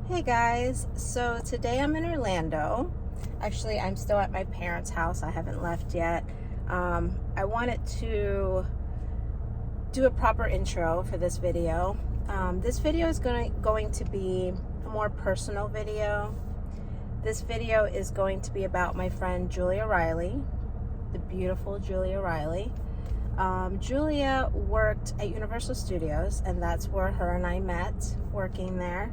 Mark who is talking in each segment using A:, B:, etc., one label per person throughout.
A: Hey guys, so today I'm in Orlando. Actually, I'm still at my parents' house. I haven't left yet. I wanted to do a proper intro for this video. This video is going to be a more personal video. This video is going to be about my friend Julia Reilly, the beautiful Julia Reilly. Julia worked at Universal Studios, and that's where her and I met, working there.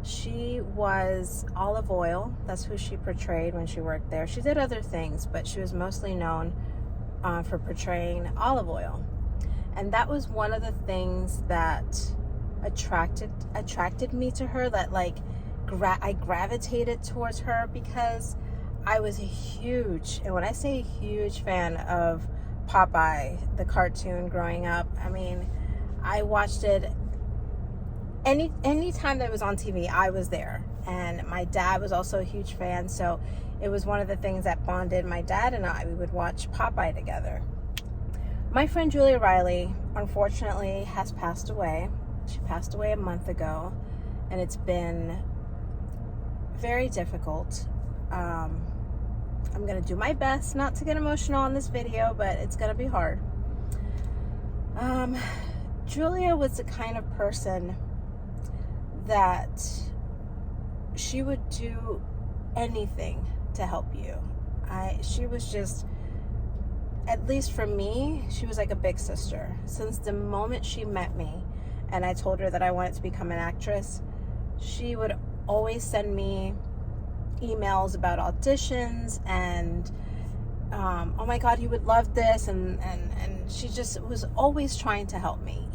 A: She was Olive Oil. That's who she portrayed when she worked there. She did other things, but she was mostly known for portraying Olive Oil. And that was one of the things that attracted me to her, that I gravitated towards her, because I was a huge, and when I say huge, fan of Popeye, the cartoon, growing up. I mean, I watched it any time that it was on TV. I was there, and my dad was also a huge fan, so it was one of the things that bonded my dad and I. We would watch Popeye together. My friend Julia Reilly, unfortunately, has passed away. She passed away a month ago, and it's been very difficult. I'm gonna do my best not to get emotional on this video, but it's gonna be hard. Julia was the kind of person that she would do anything to help you. She was just, at least for me, she was like a big sister. Since the moment she met me and I told her that I wanted to become an actress, she would always send me emails about auditions and oh my god, you would love this, and she just was always trying to help me.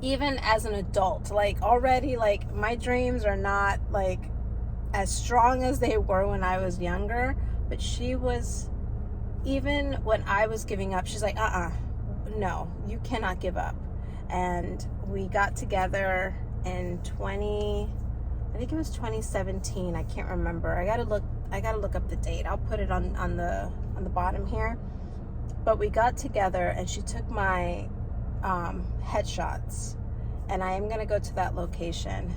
A: Even as an adult, already, my dreams are not as strong as they were when I was younger, but she was, even when I was giving up, she's like, no, you cannot give up. And we got together in I think it was 2017. I can't remember. I gotta look up the date. I'll put it on the bottom here. But we got together, and she took my headshots, and I am gonna go to that location.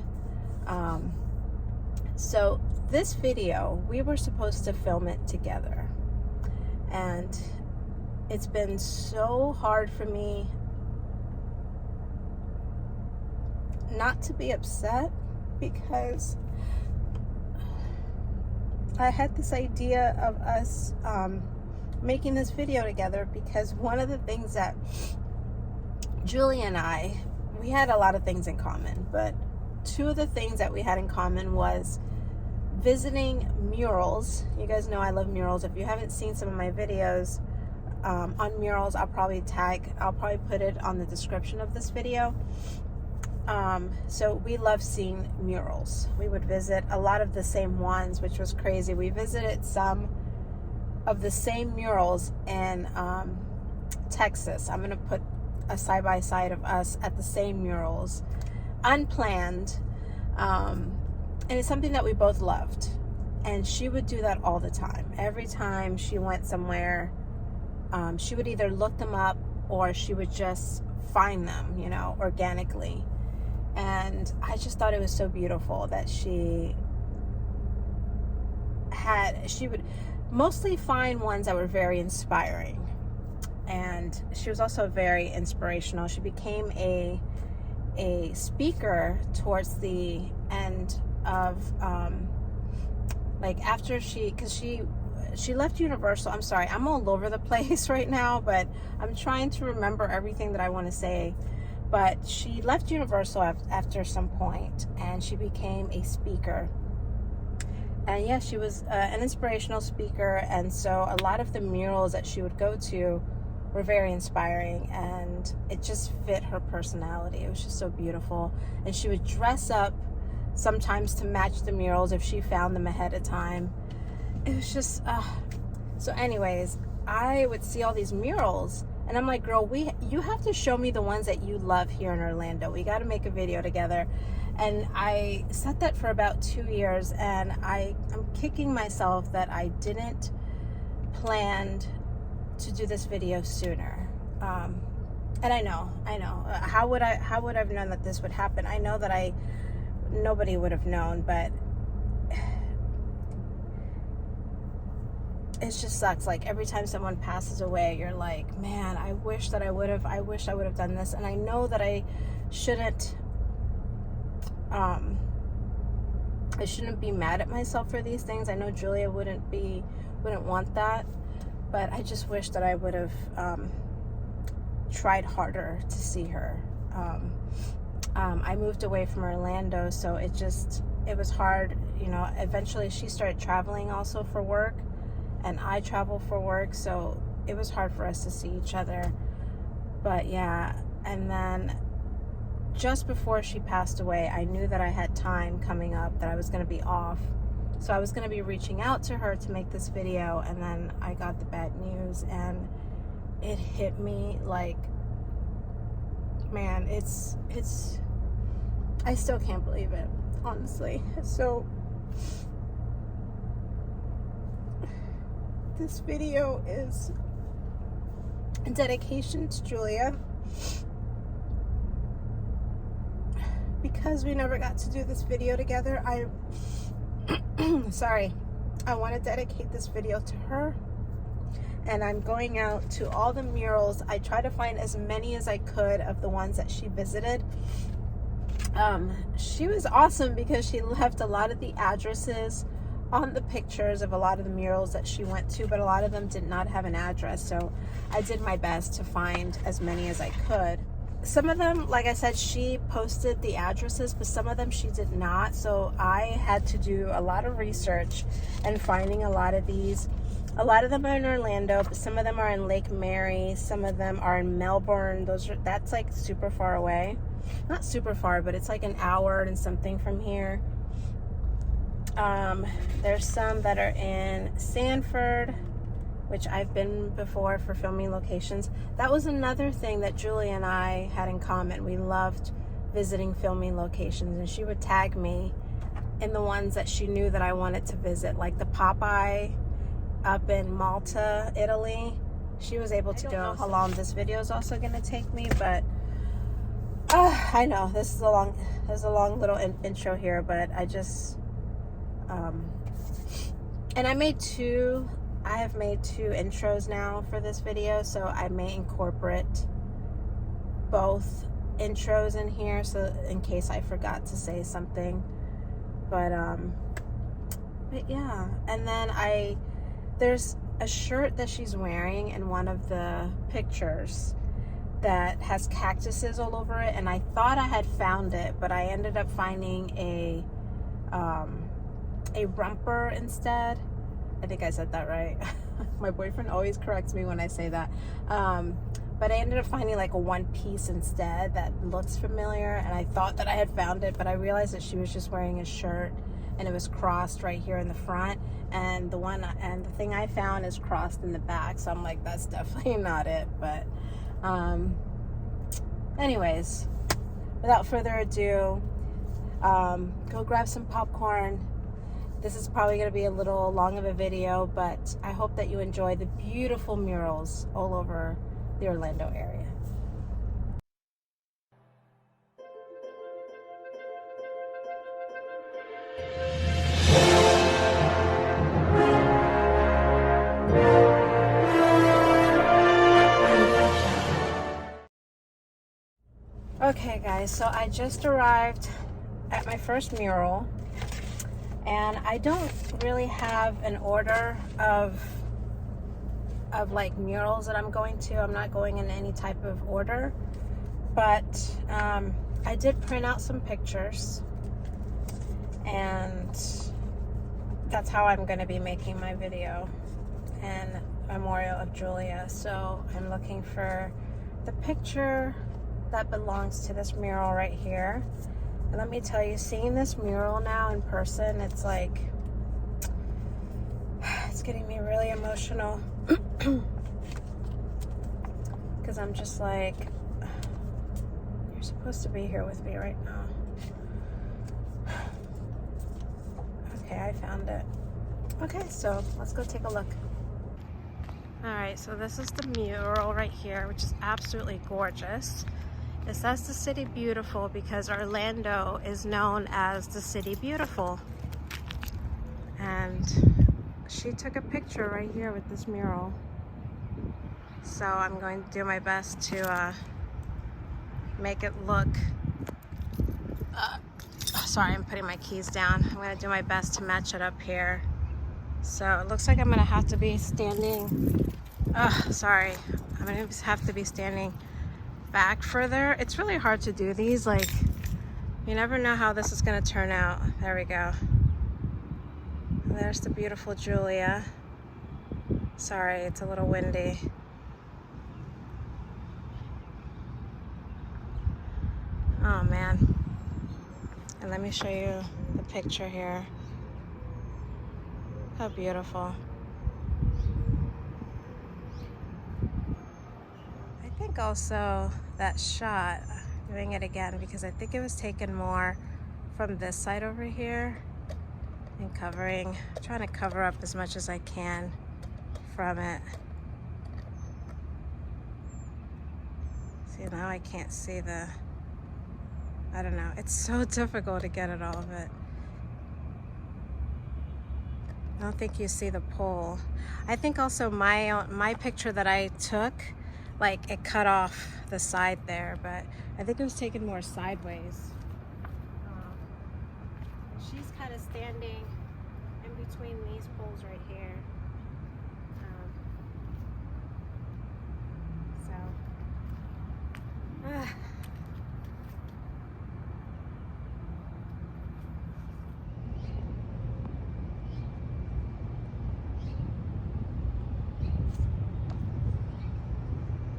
A: So this video, we were supposed to film it together, and it's been so hard for me not to be upset, because I had this idea of us making this video together, because one of the things that Julia and I, we had a lot of things in common, but two of the things that we had in common was visiting murals. You guys know I love murals. If you haven't seen some of my videos on murals, I'll probably put it on the description of this video. So we love seeing murals. We would visit a lot of the same ones, which was crazy. We visited some of the same murals in Texas. I'm gonna put a side-by-side of us at the same murals, unplanned, and it's something that we both loved. And she would do that all the time. Every time she went somewhere, she would either look them up, or she would just find them, organically. And I just thought it was so beautiful that she would mostly find ones that were very inspiring. And she was also very inspirational. She became a speaker towards the end of, after because she left Universal. I'm sorry, I'm all over the place right now, but I'm trying to remember everything that I want to say. But she left Universal after some point, and she became a speaker. And yeah, she was an inspirational speaker, and so a lot of the murals that she would go to were very inspiring, and it just fit her personality. It was just so beautiful. And she would dress up sometimes to match the murals if she found them ahead of time. It was just, so anyways, I would see all these murals, and I'm like, girl, you have to show me the ones that you love here in Orlando. We got to make a video together. And I said that for about 2 years, and I'm kicking myself that I didn't plan to do this video sooner. And I know, how would I have known that this would happen? I know that I nobody would have known, but it just sucks. Like every time someone passes away, you're like, man, I wish I would have done this. And I know that I shouldn't be mad at myself for these things. I know Julia wouldn't want that, but I just wish that I would have tried harder to see her. I moved away from Orlando, so it was hard. You know, eventually she started traveling also for work, and I travel for work, so it was hard for us to see each other. But yeah, and then just before she passed away, I knew that I had time coming up, that I was going to be off. So I was going to be reaching out to her to make this video, and then I got the bad news, and it hit me like, man, it's I still can't believe it, honestly. So this video is a dedication to Julia, because we never got to do this video together. I want to dedicate this video to her, and I'm going out to all the murals. I try to find as many as I could of the ones that she visited. She was awesome because she left a lot of the addresses on the pictures of a lot of the murals that she went to, but a lot of them did not have an address, so I did my best to find as many as I could. Some of them, like I said, she posted the addresses, but some of them she did not, so I had to do a lot of research and finding a lot of these. A lot of them are in Orlando, but some of them are in Lake Mary, some of them are in Melbourne. That's like super far away. Not super far, but it's like an hour and something from here. There's some that are in Sanford, which I've been before for filming locations. That was another thing that Julia and I had in common. We loved visiting filming locations, and she would tag me in the ones that she knew that I wanted to visit, like the Popeye up in Malta, Italy. She was able to go. How long this video is also going to take me, but I know this is a long little intro here, but I just and I have made two intros now for this video, so I may incorporate both intros in here, so in case I forgot to say something. But yeah, and then there's a shirt that she's wearing in one of the pictures that has cactuses all over it, and I thought I had found it, but I ended up finding a romper instead. I think I said that right. My boyfriend always corrects me when I say that. But I ended up finding like a one piece instead that looks familiar, and I thought that I had found it, but I realized that she was just wearing a shirt and it was crossed right here in the front, and the thing I found is crossed in the back, so I'm like, that's definitely not it. But anyways, without further ado, go grab some popcorn. This is probably going to be a little long of a video, but I hope that you enjoy the beautiful murals all over the Orlando area. Okay guys, so I just arrived at my first mural, and I don't really have an order of like murals that I'm going to. I'm not going in any type of order, but I did print out some pictures, and that's how I'm going to be making my video in memorial of Julia. So I'm looking for the picture that belongs to this mural right here. And let me tell you, seeing this mural now in person, it's like, it's getting me really emotional. Because I'm just like, you're supposed to be here with me right now. Okay, I found it. Okay, so let's go take a look. All right, so this is the mural right here, which is absolutely gorgeous. It says the city beautiful because Orlando is known as the city beautiful. And she took a picture right here with this mural. So I'm going to do my best to make it look, sorry, I'm putting my keys down. I'm going to do my best to match it up here. So it looks like I'm going to have to be standing, sorry, I'm going to have to be standing back further. It's really hard to do these, like, you never know how this is going to turn out. There we go. There's the beautiful Julia. Sorry, it's a little windy. Oh man. And let me show you the picture here. How beautiful. I think also that shot, doing it again because I think it was taken more from this side over here and trying to cover up as much as I can from it. See, now I can't see I don't know, it's so difficult to get at all of it. I don't think you see the pole. I think also my picture that I took, like, it cut off the side there, but I think it was taken more sideways. She's kind of standing in between these poles right here.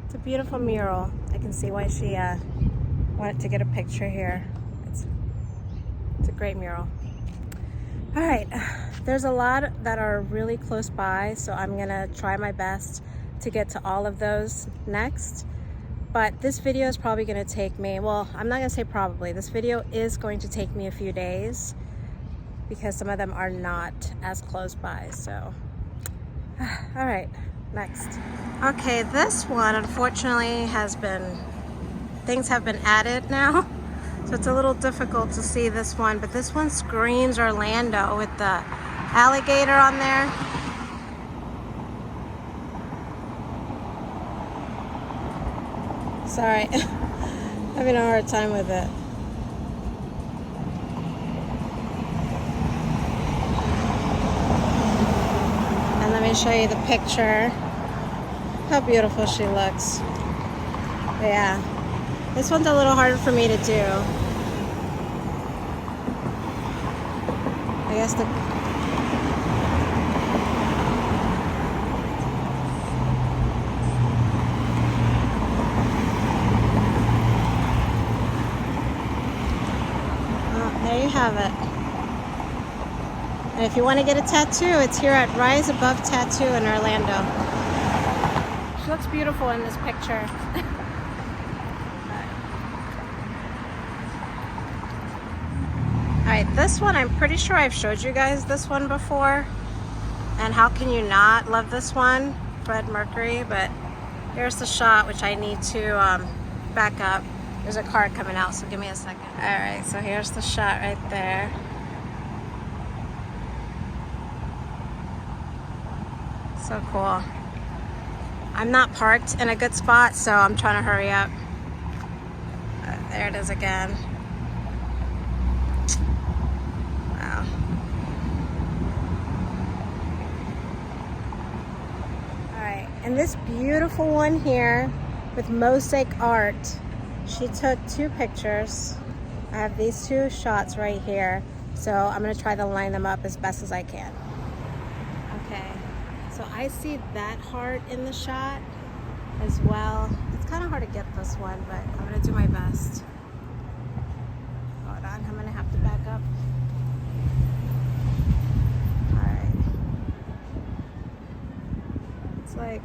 A: It's a beautiful mural. I can see why she wanted to get a picture here. It's a great mural. All right, there's a lot that are really close by, so I'm gonna try my best to get to all of those next. But this video is probably gonna take me, well, I'm not gonna say probably, this video is going to take me a few days because some of them are not as close by, so. All right, next. Okay, this one unfortunately things have been added now. So it's a little difficult to see this one, but this one screams Orlando with the alligator on there. Sorry, having a hard time with it. And let me show you the picture. How beautiful she looks. But yeah. This one's a little harder for me to do. I guess there you have it. And if you want to get a tattoo, it's here at Rise Above Tattoo in Orlando. She looks beautiful in this picture. Alright, this one, I'm pretty sure I've showed you guys this one before. And how can you not love this one? Fred Mercury, but here's the shot, which I need to back up. There's a car coming out, so give me a second. Alright, so here's the shot right there. So cool. I'm not parked in a good spot, so I'm trying to hurry up. There it is again. And this beautiful one here with mosaic art, she took 2 pictures. I have these 2 shots right here, so I'm gonna try to line them up as best as I can. Okay, so I see that heart in the shot as well. It's kind of hard to get this one, but I'm gonna do my best. Hold on, I'm gonna have to back up. Like,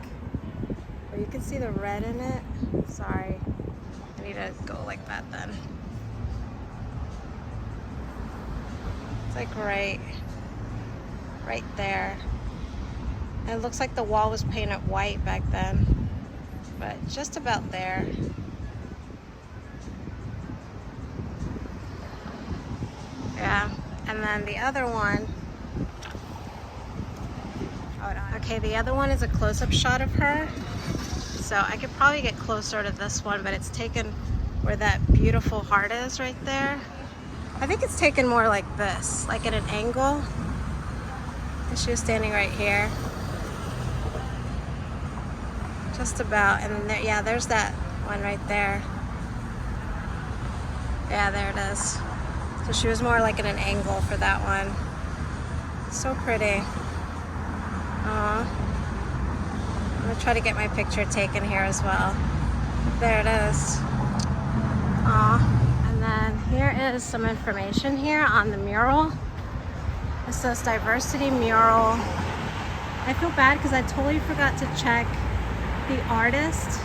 A: or you can see the red in it. Sorry, I need to go like that then. It's like right there. And it looks like the wall was painted white back then, but just about there. And then the other one, okay, the other one is a close-up shot of her. So I could probably get closer to this one, but it's taken where that beautiful heart is right there. I think it's taken more like this, like at an angle. She was standing right here. Just about, and then there, yeah, there's that one right there. Yeah, there it is. So she was more like at an angle for that one. So pretty. Aww. I'm gonna try to get my picture taken here as well. There it is. Aww. And then here is some information here on the mural. It says diversity mural. I feel bad because I totally forgot to check the artist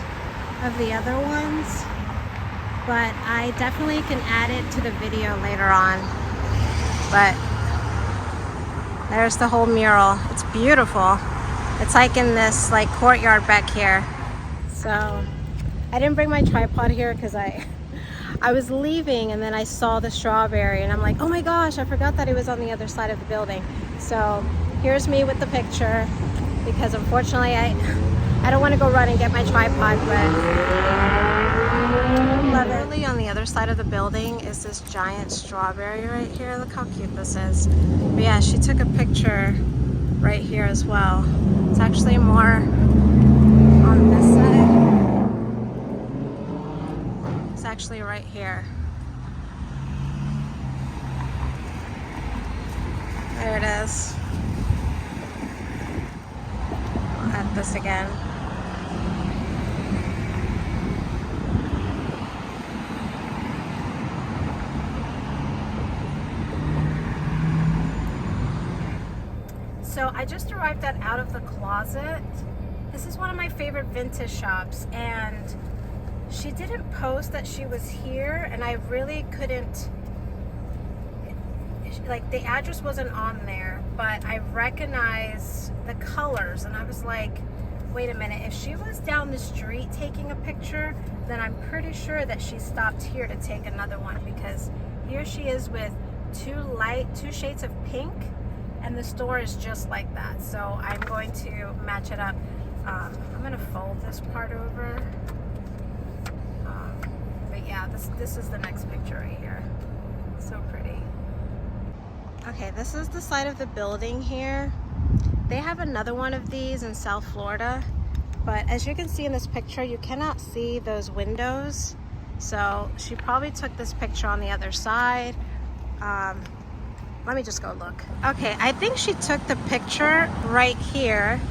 A: of the other ones, but I definitely can add it to the video later on. But there's the whole mural. It's beautiful. It's like in this like courtyard back here. So I didn't bring my tripod here because I was leaving and then I saw the strawberry and I'm like, oh my gosh, I forgot that it was on the other side of the building. So here's me with the picture, because unfortunately I don't want to go run and get my tripod, but love it. Literally on the other side of the building is this giant strawberry right here. Look how cute this is. But yeah, she took a picture right here as well. It's actually more on this side. It's actually right here. There it is. I'll add this again. So I just arrived at Out of the Closet. This is one of my favorite vintage shops, and she didn't post that she was here, and I really couldn't, like, the address wasn't on there, but I recognized the colors, and I was like, wait a minute, if she was down the street taking a picture, then I'm pretty sure that she stopped here to take another one, because here she is with two shades of pink, and the store is just like that. So I'm going to match it up. I'm gonna fold this part over. But yeah, this is the next picture right here. So pretty. Okay, this is the side of the building here. They have another one of these in South Florida, but as you can see in this picture, you cannot see those windows. So she probably took this picture on the other side. Let me just go look. Okay, I think she took the picture right here,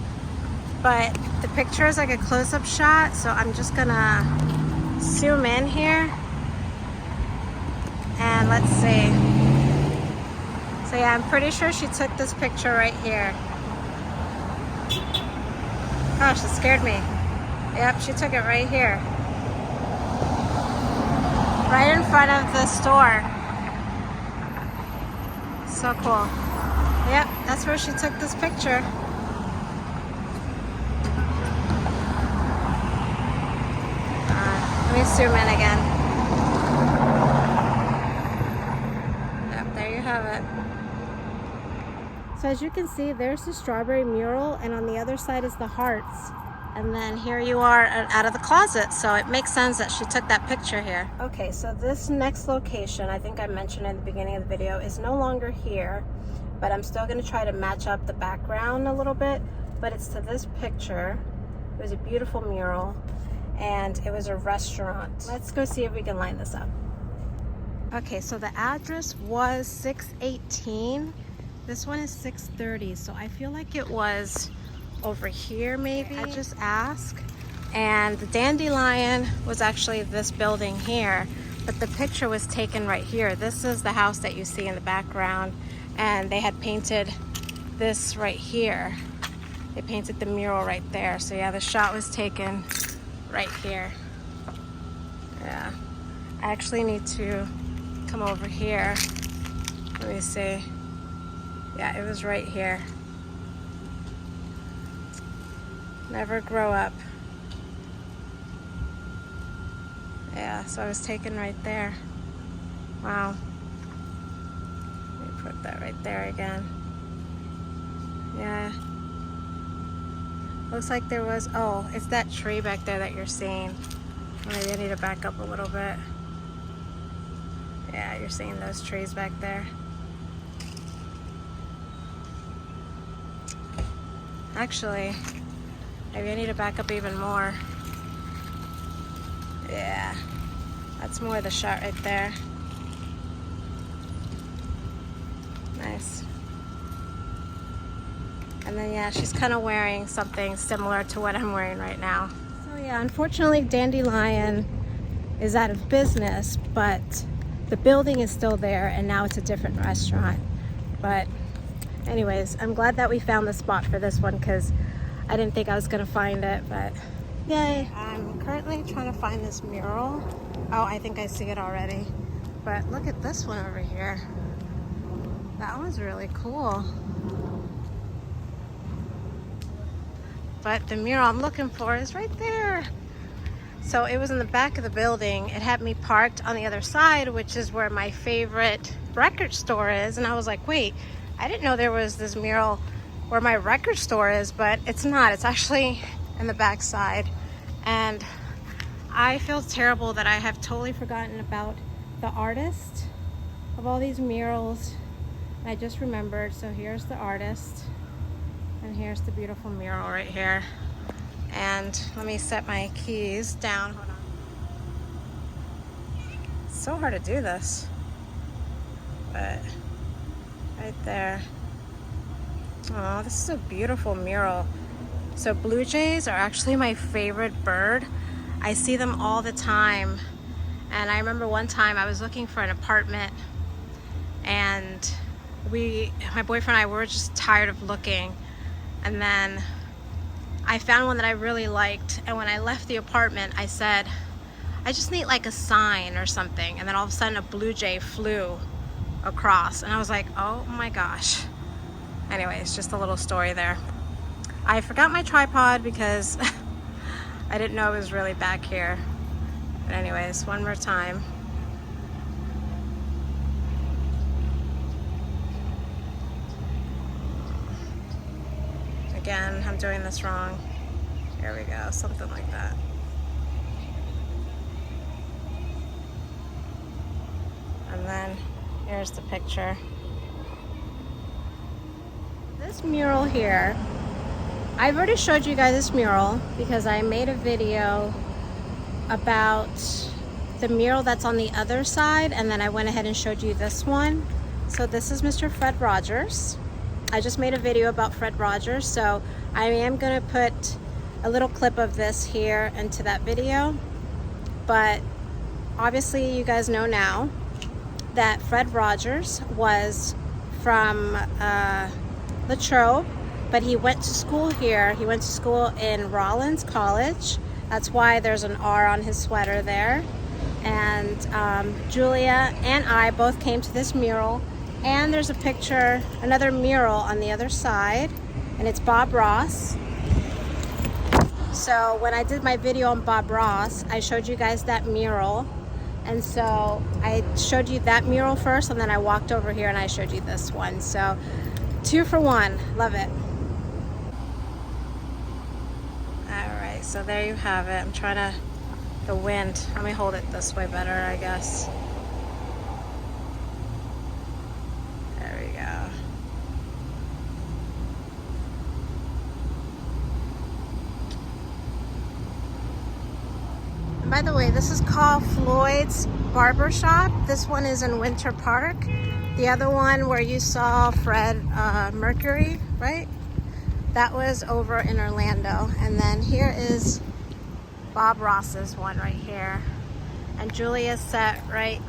A: but the picture is like a close-up shot, so I'm just gonna zoom in here and let's see. So yeah, I'm pretty sure she took this picture right here. Gosh, it scared me. Yep, she took it right here. Right in front of the store. So cool. Yep, that's where she took this picture. Let me zoom in again. Yep, there you have it. So as you can see, there's the strawberry mural, and on the other side is the hearts. And then here you are Out of the Closet, so it makes sense that she took that picture here. Okay, so this next location, I think I mentioned in the beginning of the video, is no longer here, but I'm still gonna try to match up the background a little bit, but it's to this picture. It was a beautiful mural, and it was a restaurant. Let's go see if we can line this up. Okay, so the address was 618. This one is 630, so I feel like it was over here maybe. I just asked, and the dandelion was actually this building here, but the picture was taken right here. This is the house that you see in the background, and they had painted this right here. They painted the mural right there. So yeah, the shot was taken right here. Yeah, I actually need to come over here. Let me see. Yeah, it was right here. Never grow up. Yeah, so I was taken right there. Wow. Let me put that right there again. Yeah. Looks like there was, oh, it's that tree back there that you're seeing. Maybe I need to back up a little bit. Yeah, you're seeing those trees back there. Actually, maybe I need to back up even more. Yeah, that's more of the shot right there. Nice. And then yeah, she's kind of wearing something similar to what I'm wearing right now. So yeah, unfortunately Dandelion is out of business, but the building is still there and now it's a different restaurant. But anyways, I'm glad that we found the spot for this one because I didn't think I was gonna find it, but yay. I'm currently trying to find this mural. Oh, I think I see it already. But look at this one over here. That one's really cool. But the mural I'm looking for is right there. So it was in the back of the building. It had me parked on the other side, which is where my favorite record store is. And I was like, wait, I didn't know there was this mural where my record store is, but it's not. It's actually in the back side. And I feel terrible that I have totally forgotten about the artist of all these murals. And I just remembered. So here's the artist. And here's the beautiful mural right here. And let me set my keys down. Hold on. It's so hard to do this. But right there. Oh, this is a beautiful mural. So blue jays are actually my favorite bird. I see them all the time. And I remember one time I was looking for an apartment and my boyfriend and I were just tired of looking. And then I found one that I really liked. And when I left the apartment, I said, I just need like a sign or something. And then all of a sudden a blue jay flew across. And I was like, oh my gosh. Anyways, just a little story there. I forgot my tripod because I didn't know it was really back here. But anyways, one more time. Again, I'm doing this wrong. Here we go, something like that. And then here's the picture. This mural here, I've already showed you guys this mural because I made a video about the mural that's on the other side, and then I went ahead and showed you this one. So this is Mr. Fred Rogers. I just made a video about Fred Rogers, so I am going to put a little clip of this here into that video. But obviously you guys know now that Fred Rogers was from Latrobe, but he went to school here. He went to school in Rollins College. That's why there's an R on his sweater there. And Julia and I both came to this mural. And there's a picture, another mural on the other side, and it's Bob Ross. So when I did my video on Bob Ross, I showed you guys that mural. And so I showed you that mural first, and then I walked over here and I showed you this one. So 2 for 1, love it. All right, so there you have it. I'm trying to, the wind, let me hold it this way better, I guess. By the way, this is called Floyd's Barber Shop. This one is in Winter Park. The other one where you saw Fred Mercury, right? That was over in Orlando. And then here is Bob Ross's one right here. And Julia's set right,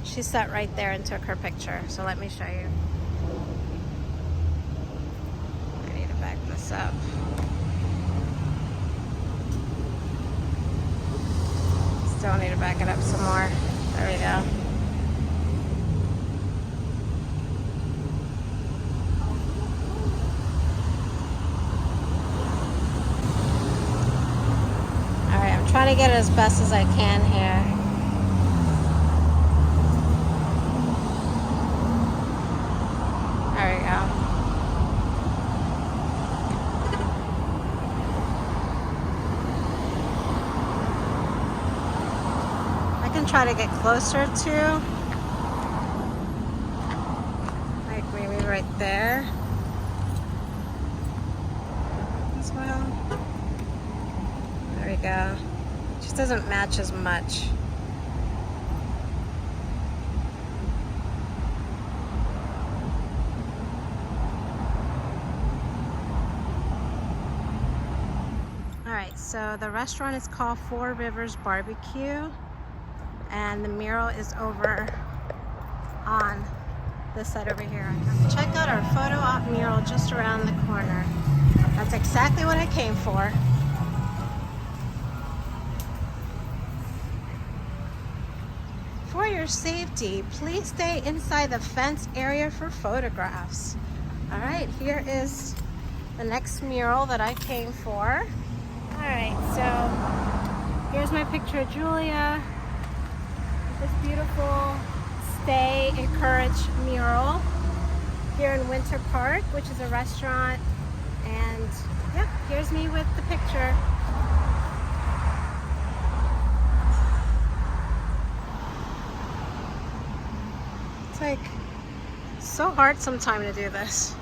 A: she sat right there and took her picture. So let me show you. I need to back this up. Still need to back it up some more. There we go. Alright, I'm trying to get it as best as I can here. try to get closer to. Like maybe right there as well. There we go. Just doesn't match as much. Alright, so the restaurant is called Four Rivers Barbecue, and the mural is over on this side over here. Check out our photo op mural just around the corner. That's exactly what I came for. For your safety, please stay inside the fence area for photographs. Alright, here is the next mural that I came for. Alright, so here's my picture of Julia. This beautiful Stay Encourage mural here in Winter Park, which is a restaurant. And yep, here's me with the picture. It's like so hard sometimes to do this.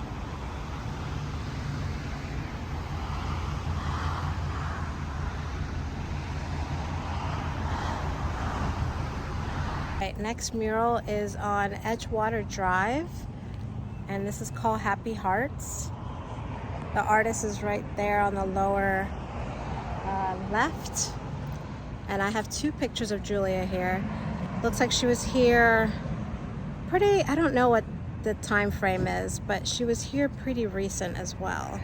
A: Next mural is on Edgewater Drive, and this is called Happy Hearts. The artist is right there on the lower left, and I have two pictures of Julia here. Looks like she was here pretty, I don't know what the time frame is, but she was here pretty recent as well.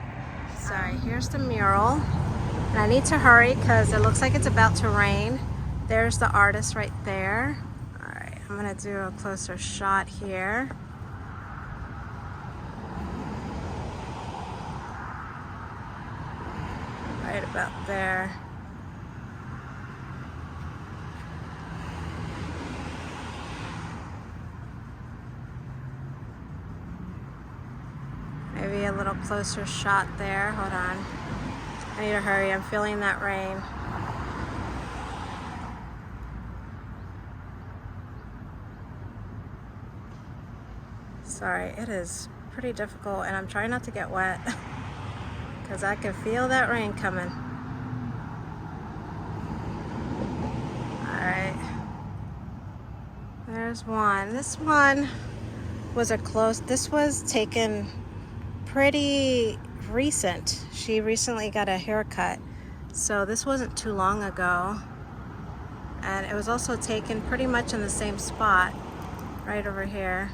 A: Sorry, here's the mural, and I need to hurry because it looks like it's about to rain. There's the artist right there. I'm gonna do a closer shot here. Right about there. Maybe a little closer shot there. Hold on. I need to hurry. I'm feeling that rain. Sorry, it is pretty difficult, and I'm trying not to get wet because I can feel that rain coming. Alright, there's one. This one was this was taken pretty recent. She recently got a haircut, so this wasn't too long ago. And it was also taken pretty much in the same spot, right over here.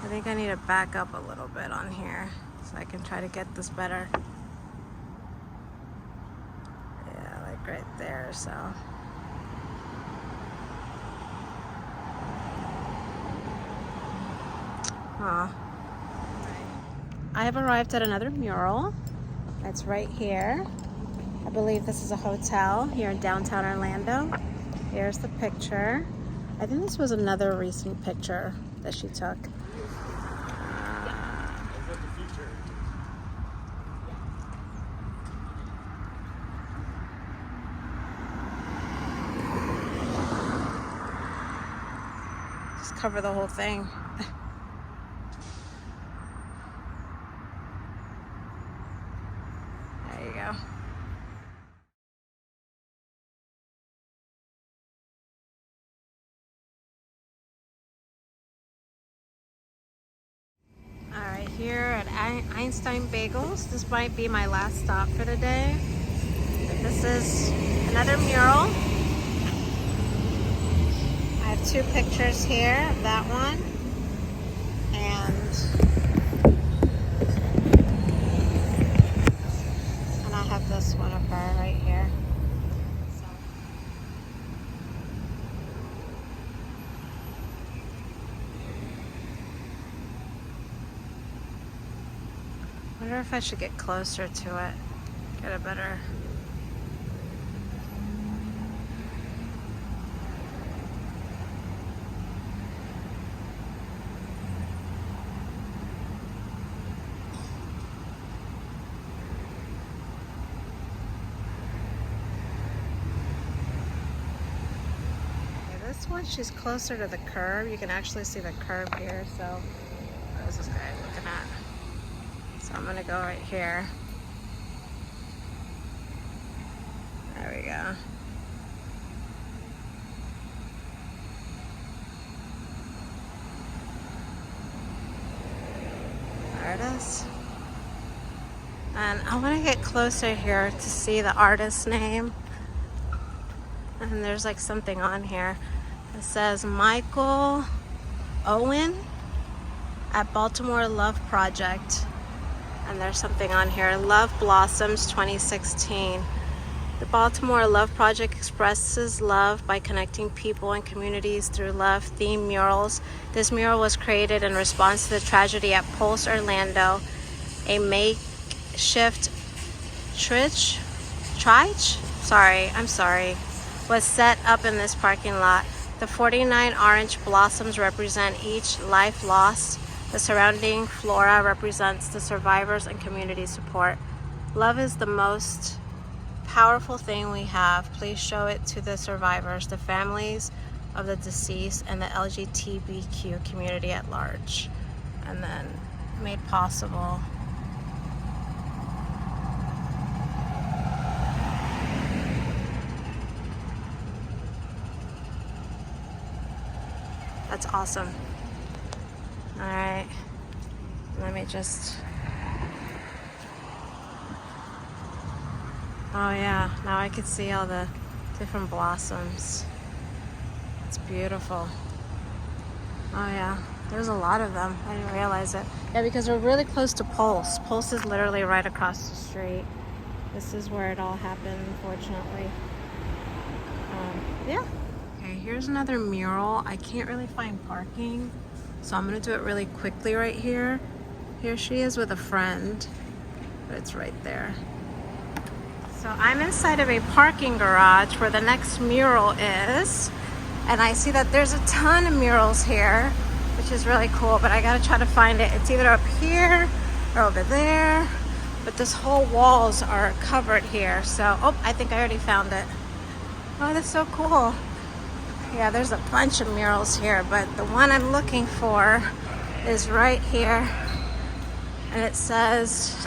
A: I think I need to back up a little bit on here so I can try to get this better. Yeah, like right there, so. Huh. I have arrived at another mural. It's right here. I believe this is a hotel here in downtown Orlando. Here's the picture. I think this was another recent picture that she took. Just cover the whole thing. There you go. Alright, here at Einstein Bagels. This might be my last stop for the day. This is another mural. I have two pictures here of that one. And I have this one of her right here. I wonder if I should get closer to it, get a better. This one, she's closer to the curb. You can actually see the curb here. So what is this guy looking at? So I'm gonna go right here. There we go. There it is. And I want to get closer here to see the artist's name. And there's like something on here. It says Michael Owen at Baltimore Love Project. And there's something on here. Love Blossoms 2016. The Baltimore Love Project expresses love by connecting people and communities through love-themed murals. This mural was created in response to the tragedy at Pulse Orlando. A makeshift trich was set up in this parking lot. The 49 orange blossoms represent each life lost. The surrounding flora represents the survivors and community support. Love is the most powerful thing we have. Please show it to the survivors, the families of the deceased, and the LGBTQ community at large. And then made possible. That's awesome. All right, let me just, oh yeah, now I can see all the different blossoms. It's beautiful. Oh yeah, there's a lot of them. I didn't realize it. Yeah, because we're really close to Pulse. Pulse is literally right across the street. This is where it all happened, unfortunately. Yeah. Okay, here's another mural. I can't really find parking, so I'm gonna do it really quickly right here. Here she is with a friend, but it's right there. So I'm inside of a parking garage where the next mural is, and I see that there's a ton of murals here, which is really cool, but I gotta try to find it. It's either up here or over there, but this whole walls are covered here. So, oh, I think I already found it. Oh, that's so cool. Yeah, there's a bunch of murals here, but the one I'm looking for is right here. And it says,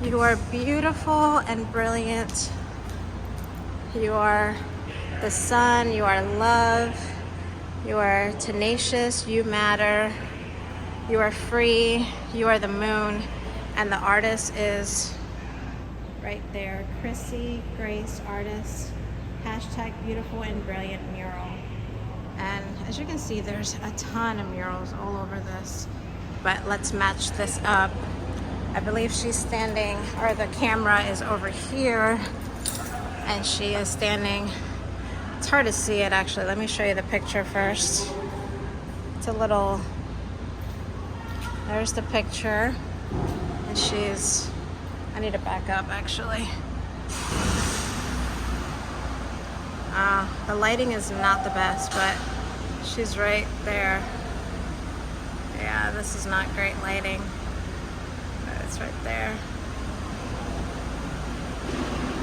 A: "You are beautiful and brilliant. You are the sun, you are love, you are tenacious, you matter, you are free, you are the moon." And the artist is right there, Chrissy Grace artist. Hashtag beautiful and brilliant mural. And as you can see, there's a ton of murals all over this, but let's match this up. I believe she's standing, or the camera is over here, and she is standing, it's hard to see it actually. Let me show you the picture first. It's a little, there's the picture, and she's, I need to back up actually. The lighting is not the best, but she's right there. Yeah, this is not great lighting, but it's right there.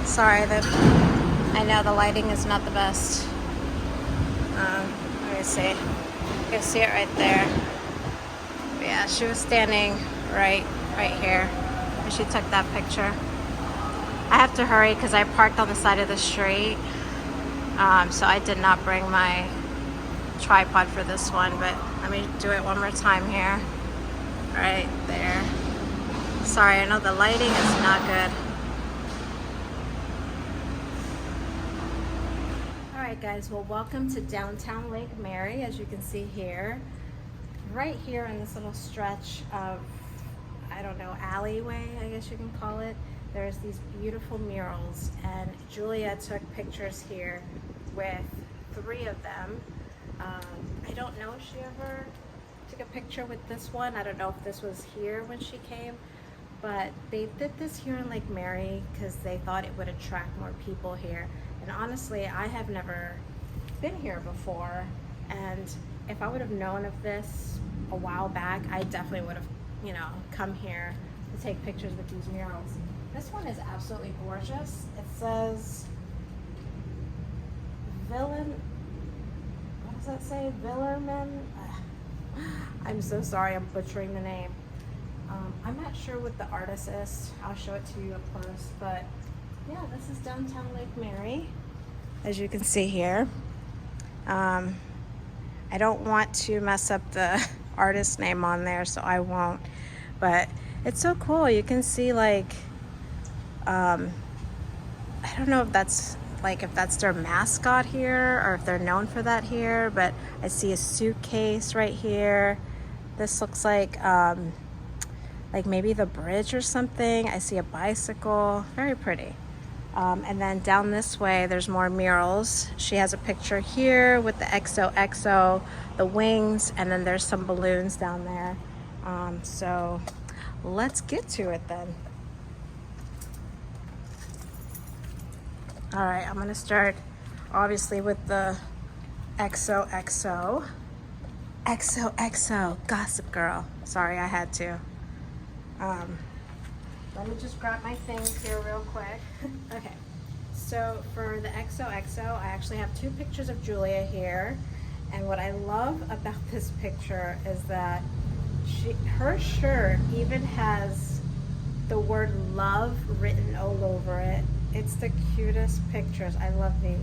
A: Sorry, I know the lighting is not the best. Let me see. You can see it right there. But yeah, she was standing right here when she took that picture. I have to hurry because I parked on the side of the street. So I did not bring my tripod for this one, but let me do it one more time here. Right there. Sorry, I know the lighting is not good. Alright guys, well welcome to downtown Lake Mary, as you can see here. Right here in this little stretch of, I don't know, alleyway, I guess you can call it. There's these beautiful murals, and Julia took pictures here with 3 of them. I don't know if she ever took a picture with this one. I don't know if this was here when she came, but they did this here in Lake Mary because they thought it would attract more people here. And honestly, I have never been here before, and if I would have known of this a while back, I definitely would have, you know, come here to take pictures with these murals. This one is absolutely gorgeous. It says does that say? Villerman? I'm so sorry, I'm butchering the name. I'm not sure what the artist is. I'll show it to you up close, but yeah, this is downtown Lake Mary, as you can see here. I don't want to mess up the artist name on there, so I won't, but it's so cool. You can see like, I don't know if that's their mascot here or if they're known for that here, but I see a suitcase right here. This looks like maybe the bridge or something. I see a bicycle, very pretty. And then down this way, there's more murals. She has a picture here with the XOXO, the wings, and then there's some balloons down there. So let's get to it then. All right, I'm gonna start obviously with the XOXO. XOXO, Gossip Girl. Sorry, I had to. Let me just grab my things here real quick. Okay, so for the XOXO, I actually have two pictures of Julia here. And what I love about this picture is that her shirt even has the word love written all over it. It's the cutest pictures. I love these.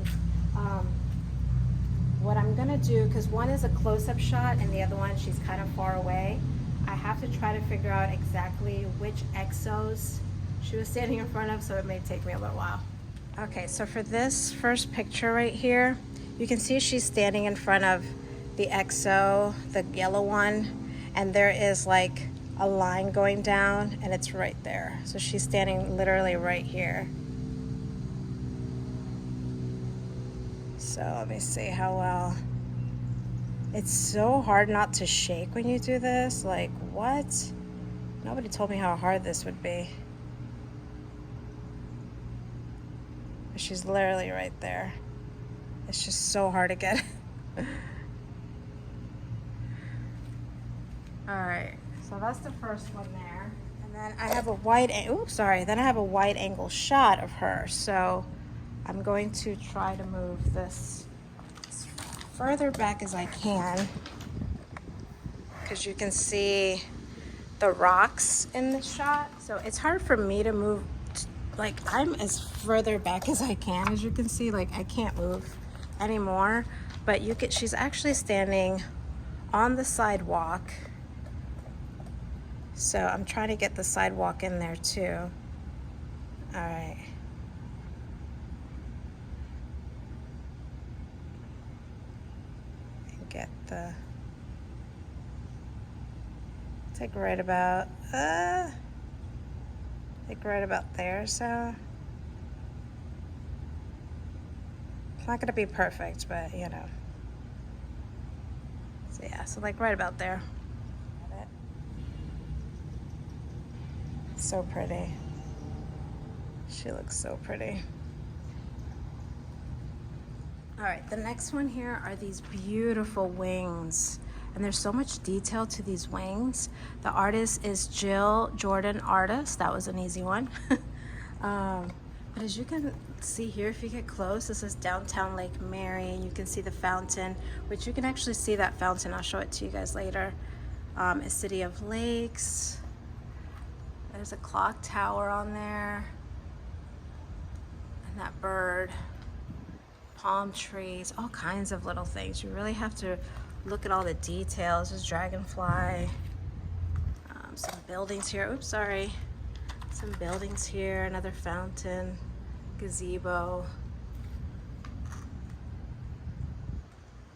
A: What I'm gonna do, because one is a close-up shot and the other one she's kind of far away, I have to try to figure out exactly which exos she was standing in front of, so it may take me a little while. Okay, so for this first picture right here, you can see she's standing in front of the exo, the yellow one, and there is like a line going down and it's right there. So she's standing literally right here. So let me see how well. It's so hard not to shake when you do this. Like, what? Nobody told me how hard this would be. But she's literally right there. It's just so hard to get. All right, so that's the first one there. And then I have a wide angle shot of her. So I'm going to try to move this as further back as I can, because you can see the rocks in the shot. So it's hard for me to move, like I'm as further back as I can. As you can see, like I can't move anymore, but she's actually standing on the sidewalk. So I'm trying to get the sidewalk in there too. All right. Get the, like right about there. So it's not gonna be perfect, but you know. So yeah, so like right about there. So pretty. She looks so pretty. All right, the next one here are these beautiful wings. And there's so much detail to these wings. The artist is Jill Jordan Artist. That was an easy one. But as you can see here, if you get close, this is downtown Lake Mary, and you can see the fountain, which you can actually see that fountain. I'll show it to you guys later. A city of lakes. There's a clock tower on there. And that bird. Palm trees, all kinds of little things. You really have to look at all the details. There's dragonfly, some buildings here. Oops, sorry. Some buildings here, another fountain, gazebo.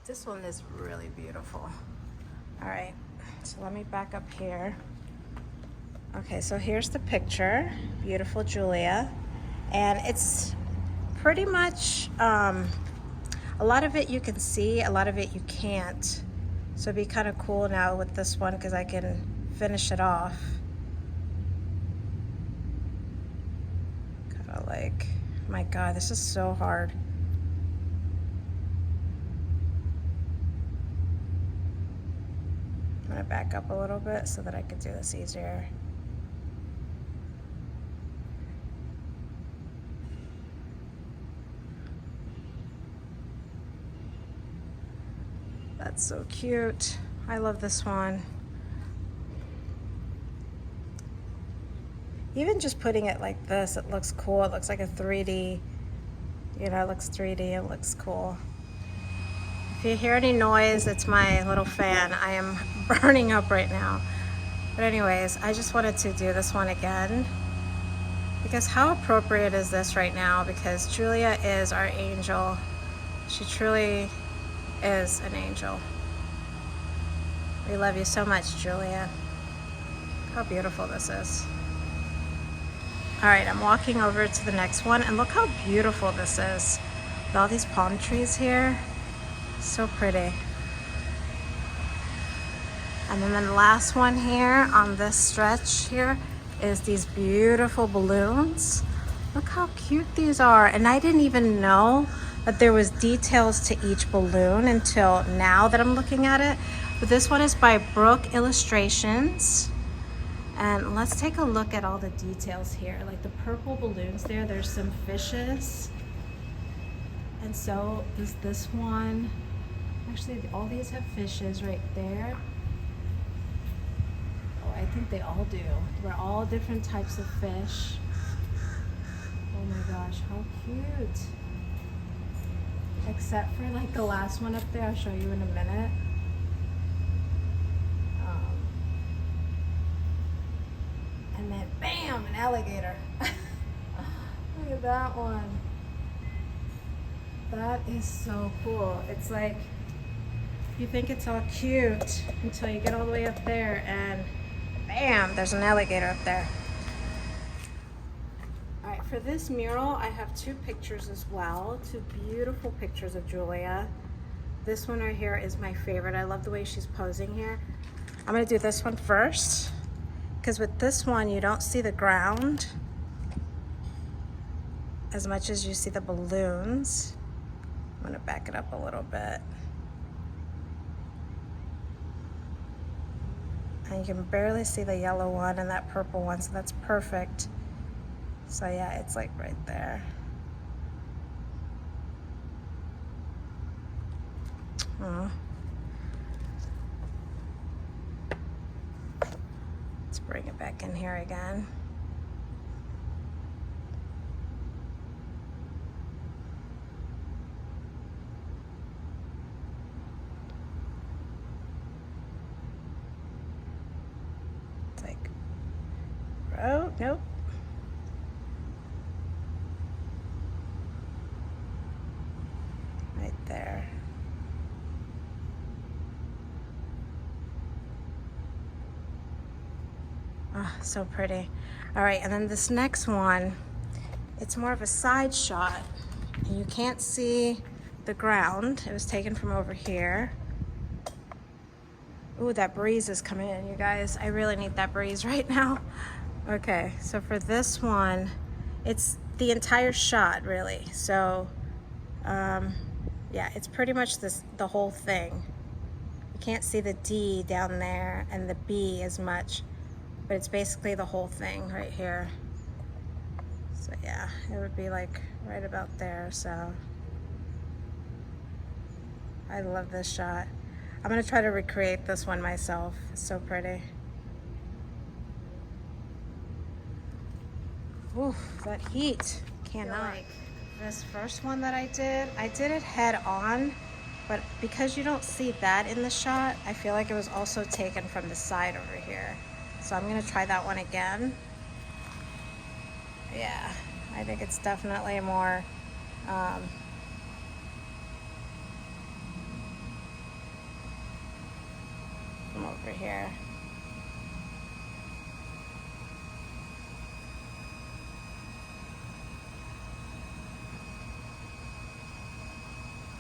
A: This one is really beautiful. All right, so let me back up here. Okay, so here's the picture, beautiful Julia. And it's pretty much, a lot of it you can see, a lot of it you can't. So it'd be kind of cool now with this one because I can finish it off. Kind of like, my God, this is so hard. I'm gonna back up a little bit so that I can do this easier. That's so cute. I love this one. Even just putting it like this, it looks cool. It looks like a 3D, you know, it looks 3D, it looks cool. If you hear any noise, it's my little fan. I am burning up right now. But anyways, I just wanted to do this one again because how appropriate is this right now? Because Julia is our angel. She truly is an angel. We love you so much, Julia. How beautiful this is. All right, I'm walking over to the next one, and look how beautiful this is. With all these palm trees here. So pretty. And then the last one here on this stretch here is these beautiful balloons. Look how cute these are. And I didn't even know that there was details to each balloon until now that I'm looking at it. But this one is by Brooke Illustrations. And let's take a look at all the details here. Like the purple balloons there, there's some fishes. And so is this one. Actually, all these have fishes right there. Oh, I think they all do. They're all different types of fish. Oh my gosh, how cute. Except for like the last one up there, I'll show you in a minute. And then bam, an alligator. Look at that one. That is so cool. It's like, you think it's all cute until you get all the way up there and bam, there's an alligator up there. All right, for this mural, I have two pictures as well, two beautiful pictures of Julia. This one right here is my favorite. I love the way she's posing here. I'm gonna do this one first, because with this one, you don't see the ground as much as you see the balloons. I'm gonna back it up a little bit. And you can barely see the yellow one and that purple one, so that's perfect. So yeah, it's like right there. Oh. Let's bring it back in here again. Oh, nope. Right there. Oh, so pretty. All right, and then this next one, it's more of a side shot. And you can't see the ground. It was taken from over here. Ooh, that breeze is coming in, you guys. I really need that breeze right now. Okay, so for this one, it's the entire shot, really. So, yeah, it's pretty much the whole thing. You can't see the D down there and the B as much, but it's basically the whole thing right here. So yeah, it would be like right about there, so. I love this shot. I'm gonna try to recreate this one myself. It's so pretty. Ooh, that heat. Cannot. Like this first one that I did it head on, but because you don't see that in the shot, I feel like it was also taken from the side over here. So I'm gonna try that one again. Yeah, I think it's definitely more, from over here.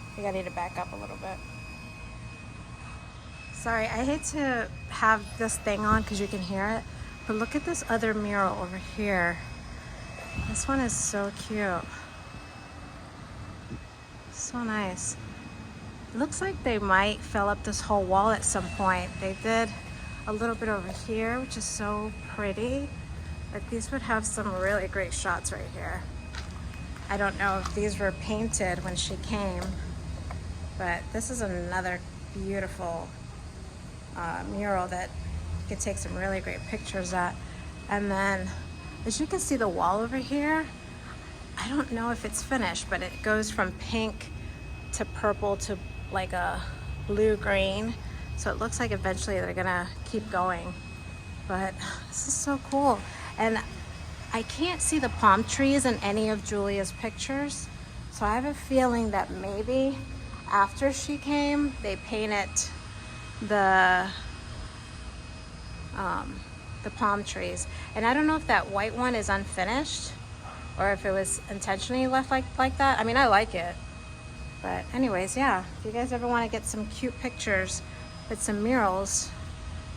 A: I think I need to back up a little bit. Sorry, I hate to have this thing on because you can hear it, but look at this other mural over here. This one is so cute. So nice. It looks like they might fill up this whole wall at some point. They did a little bit over here, which is so pretty. Like these would have some really great shots right here. I don't know if these were painted when she came, but this is another beautiful mural that you could take some really great pictures at. And then, as you can see, the wall over here, I don't know if it's finished, but it goes from pink to purple to like a blue-green. So it looks like eventually they're gonna keep going. But this is so cool. And I can't see the palm trees in any of Julia's pictures. So I have a feeling that maybe after she came, they painted the palm trees. And I don't know if that white one is unfinished or if it was intentionally left like that. I mean, I like it. But anyways, yeah, if you guys ever want to get some cute pictures with some murals,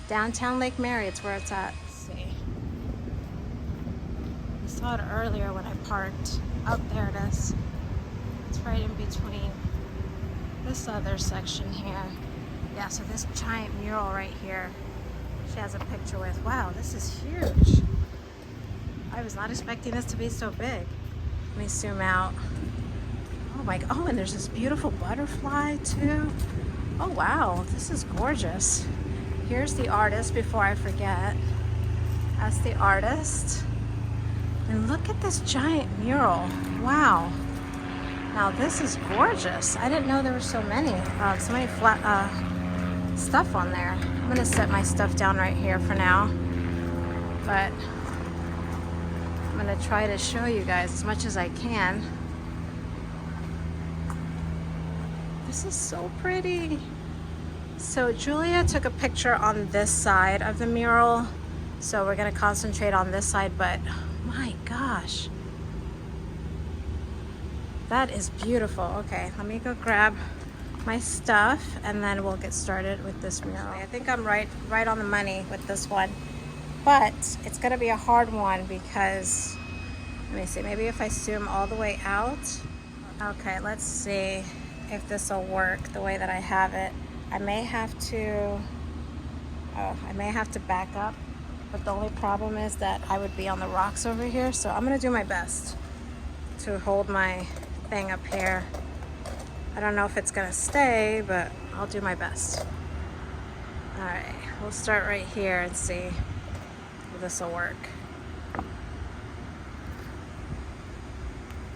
A: downtown Lake Mary, it's where it's at. Let's see. I saw it earlier when I parked. Oh, there it is. It's right in between this other section here. Yeah, so this giant mural right here, she has a picture with. Wow, this is huge. I was not expecting this to be so big. Let me zoom out. Oh my, oh, and there's this beautiful butterfly too. Oh wow, this is gorgeous. Here's the artist before I forget. That's the artist. And look at this giant mural. Wow. Now this is gorgeous. I didn't know there were so many flat stuff on there. I'm gonna set my stuff down right here for now. But I'm gonna try to show you guys as much as I can. This is so pretty. So Julia took a picture on this side of the mural. So we're gonna concentrate on this side, but my gosh. That is beautiful. Okay, let me go grab my stuff and then we'll get started with this mural. I think I'm right on the money with this one, but it's gonna be a hard one because, let me see, maybe if I zoom all the way out. Okay, let's see if this will work the way that I have it. I may have to back up, but the only problem is that I would be on the rocks over here, so I'm gonna do my best to hold my thing up here. I don't know if it's gonna stay, but I'll do my best. All right, we'll start right here and see if this will work.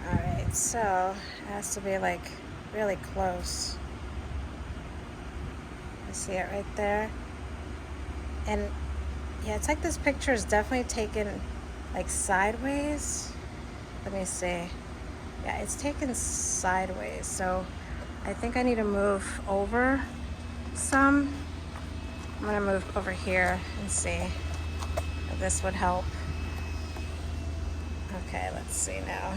A: All right, so it has to be like really close. You see it right there? And yeah, it's like this picture is definitely taken like sideways. Let me see. Yeah, it's taken sideways, so I think I need to move over some. I'm gonna move over here and see if this would help. Okay, let's see now.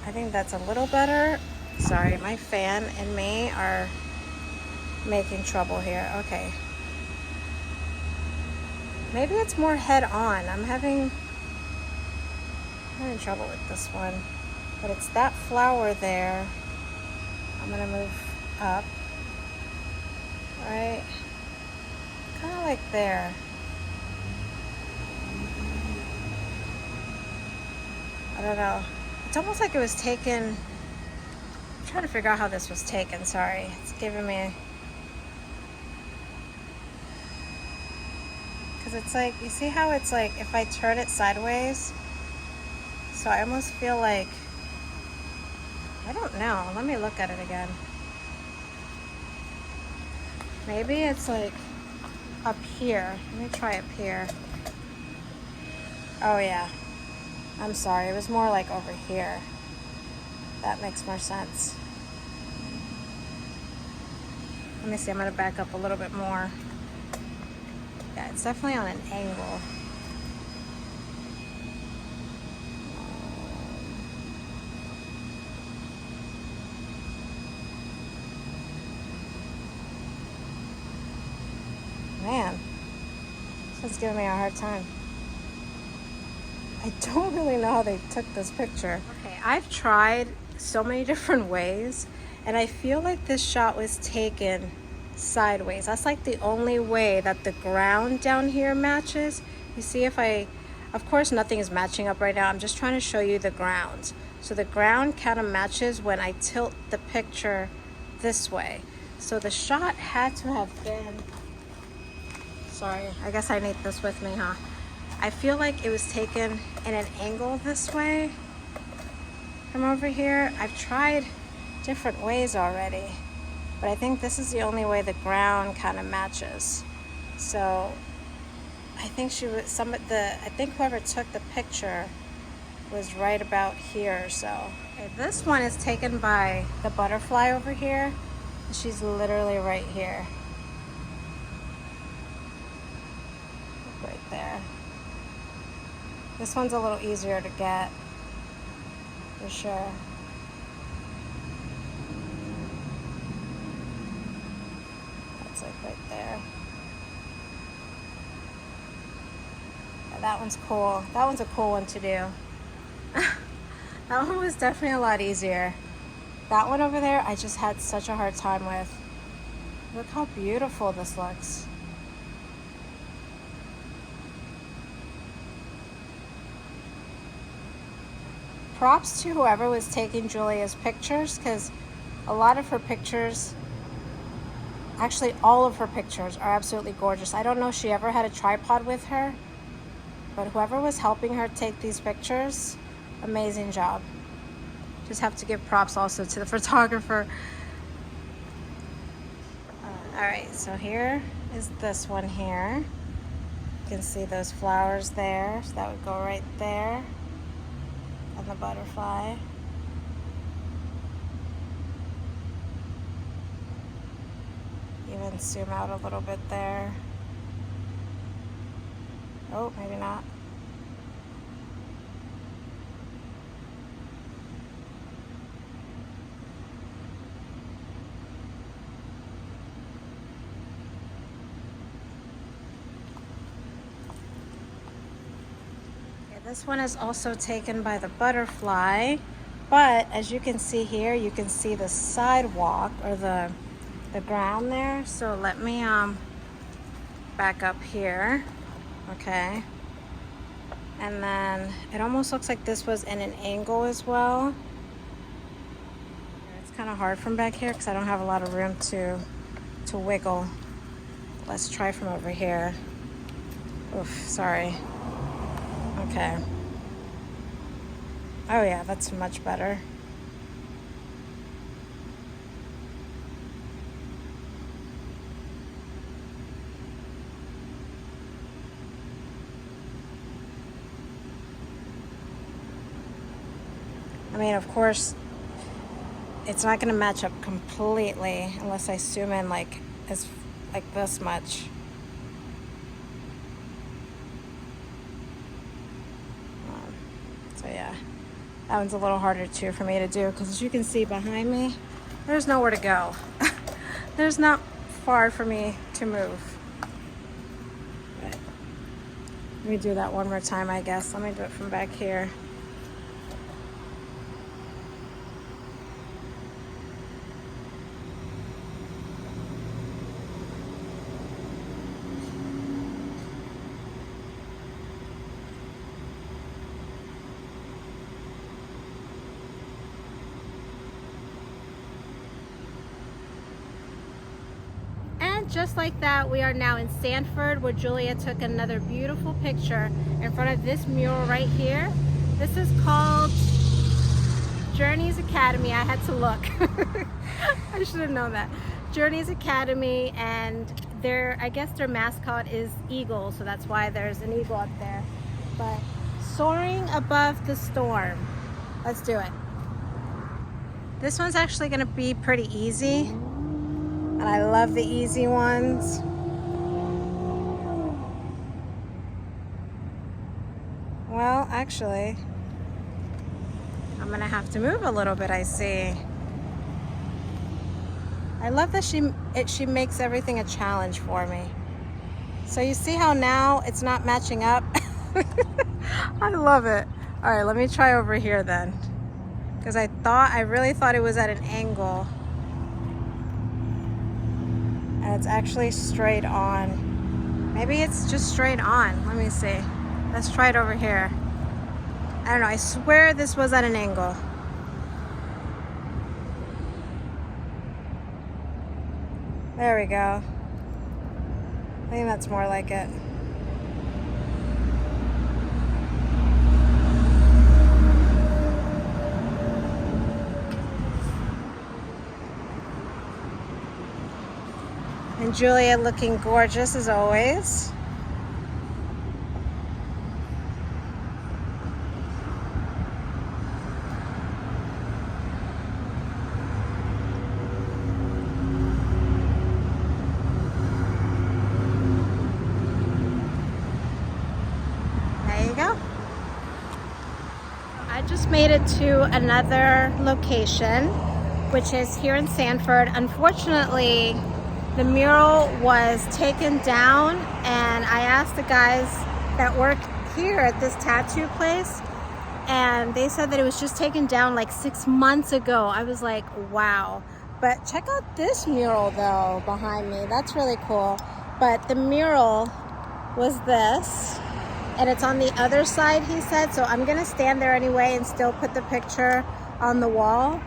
A: I think that's a little better. Sorry, my fan and me are making trouble here. Okay. Maybe it's more head on. I'm having trouble with this one. But it's that flower there. I'm gonna move up. Right? Kind of like there. I don't know. It's almost like it was taken. I'm trying to figure out how this was taken. Sorry. It's giving me. Because it's like, you see how it's like if I turn it sideways? So I almost feel like, I don't know. Let me look at it again. Maybe it's like up here. Let me try up here. Oh yeah. I'm sorry. It was more like over here. That makes more sense. Let me see. I'm going to back up a little bit more. Yeah, it's definitely on an angle. Man, this one's giving me a hard time. I don't really know how they took this picture. Okay, I've tried so many different ways, and I feel like this shot was taken sideways. That's like the only way that the ground down here matches. You see, if I, of course nothing is matching up right now. I'm just trying to show you the ground. So the ground kind of matches when I tilt the picture this way. So the shot had to have been, sorry, I guess I need this with me, huh? I feel like it was taken in an angle this way from over here. I've tried different ways already, but I think this is the only way the ground kind of matches. So I think I think whoever took the picture was right about here or so. Okay, this one is taken by the butterfly over here. She's literally right here. Right there. This one's a little easier to get, for sure. That's like right there. Yeah, that one's cool. That one's a cool one to do. That one was definitely a lot easier. That one over there, I just had such a hard time with. Look how beautiful this looks. Props to whoever was taking Julia's pictures, because a lot of her pictures, actually all of her pictures are absolutely gorgeous. I don't know if she ever had a tripod with her, but whoever was helping her take these pictures, amazing job. Just have to give props also to the photographer. All right, so here is this one here. You can see those flowers there, so that would go right there. And the butterfly. Even zoom out a little bit there. Oh, maybe not. This one is also taken by the butterfly, but as you can see here, you can see the sidewalk or the ground there. So let me back up here, okay? And then it almost looks like this was in an angle as well. It's kind of hard from back here because I don't have a lot of room to wiggle. Let's try from over here. Oof, sorry. Okay. Oh yeah, that's much better. I mean, of course, it's not going to match up completely unless I zoom in like this much. So yeah, that one's a little harder too for me to do because as you can see behind me, there's nowhere to go. There's not far for me to move. But let me do that one more time, I guess. Let me do it from back here. Just like that, we are now in Sanford, where Julia took another beautiful picture in front of this mural right here. This is called Journeys Academy. I had to look. I should have known that. Journeys Academy, and I guess their mascot is eagle, so that's why there's an eagle up there. But soaring above the storm. Let's do it. This one's actually going to be pretty easy. And I love the easy ones. Well, actually, I'm gonna have to move a little bit, I see. I love that she makes everything a challenge for me. So you see how now it's not matching up? I love it. All right, let me try over here then. Because I really thought it was at an angle. And it's actually straight on. Maybe it's just straight on. Let me see. Let's try it over here. I don't know. I swear this was at an angle. There we go. I think that's more like it. And Julia looking gorgeous as always. There you go. I just made it to another location, which is here in Sanford. Unfortunately, the mural was taken down, and I asked the guys that work here at this tattoo place, and they said that it was just taken down like 6 months ago. I was like, wow. But check out this mural though behind me. That's really cool. But the mural was this, and it's on the other side, he said, so I'm gonna stand there anyway and still put the picture on the wall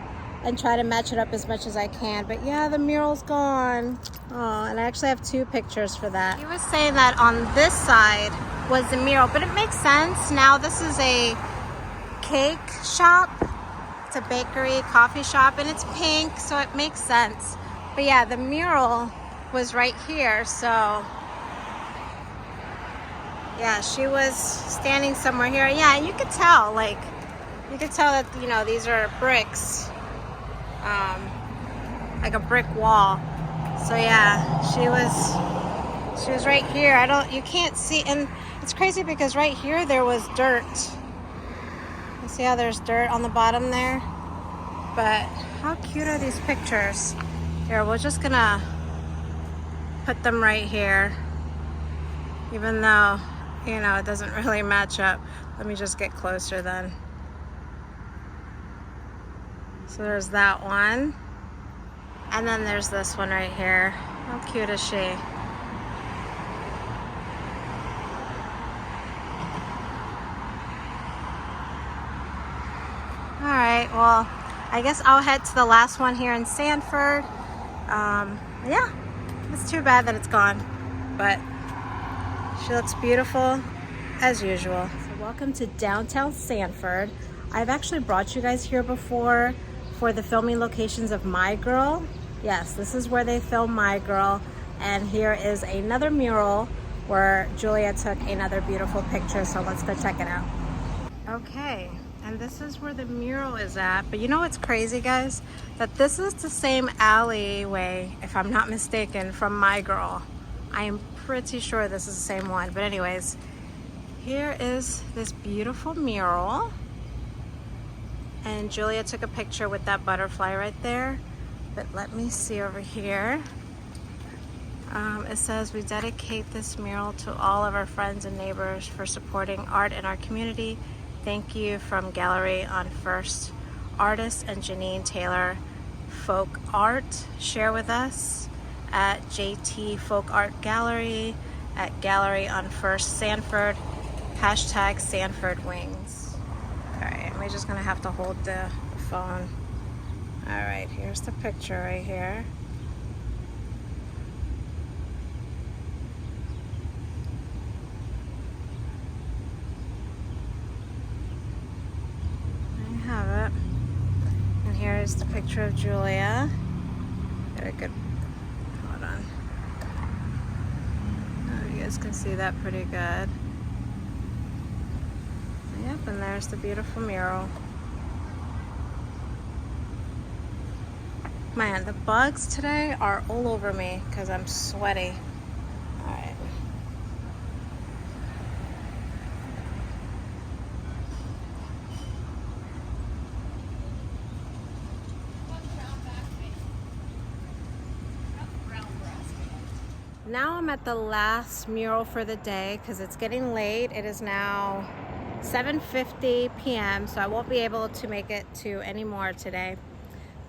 A: and try to match it up as much as I can. But yeah, the mural's gone. Oh, and I actually have 2 pictures for that. He was saying that on this side was the mural, but it makes sense. Now this is a cake shop. It's a bakery, coffee shop, and it's pink, so it makes sense. But yeah, the mural was right here, so yeah, she was standing somewhere here. Yeah, and you could tell, like, you could tell that, you know, these are bricks. Like a brick wall. So yeah, she was right here. You can't see, and it's crazy because right here there was dirt. You see how there's dirt on the bottom there? But how cute are these pictures? Here, we're just gonna put them right here, even though, you know, it doesn't really match up. Let me just get closer then. So there's that one. And then there's this one right here. How cute is she? All right, well, I guess I'll head to the last one here in Sanford. Yeah, it's too bad that it's gone, but she looks beautiful as usual. So welcome to downtown Sanford. I've actually brought you guys here before for the filming locations of My Girl. Yes, this is where they film My Girl, and here is another mural where Julia took another beautiful picture, so let's go check it out. Okay, and this is where the mural is at, but you know what's crazy, guys? That this is the same alleyway, if I'm not mistaken, from My Girl. I am pretty sure this is the same one, but anyways, here is this beautiful mural, and Julia took a picture with that butterfly right there. But let me see over here. It says, we dedicate this mural to all of our friends and neighbors for supporting art in our community. Thank you, from Gallery on First Artist and Janine Taylor Folk Art. Share with us at JT Folk Art Gallery, at Gallery on First Sanford, hashtag Sanford Wings. All right, I'm just gonna have to hold the phone. All right, here's the picture right here. There you have it. And here's the picture of Julia. Got a good, hold on. Oh, you guys can see that pretty good. Yep, and there's the beautiful mural. Man, the bugs today are all over me because I'm sweaty. All right. Now I'm at the last mural for the day because it's getting late. It is now 7:50 p.m. so I won't be able to make it to any more today.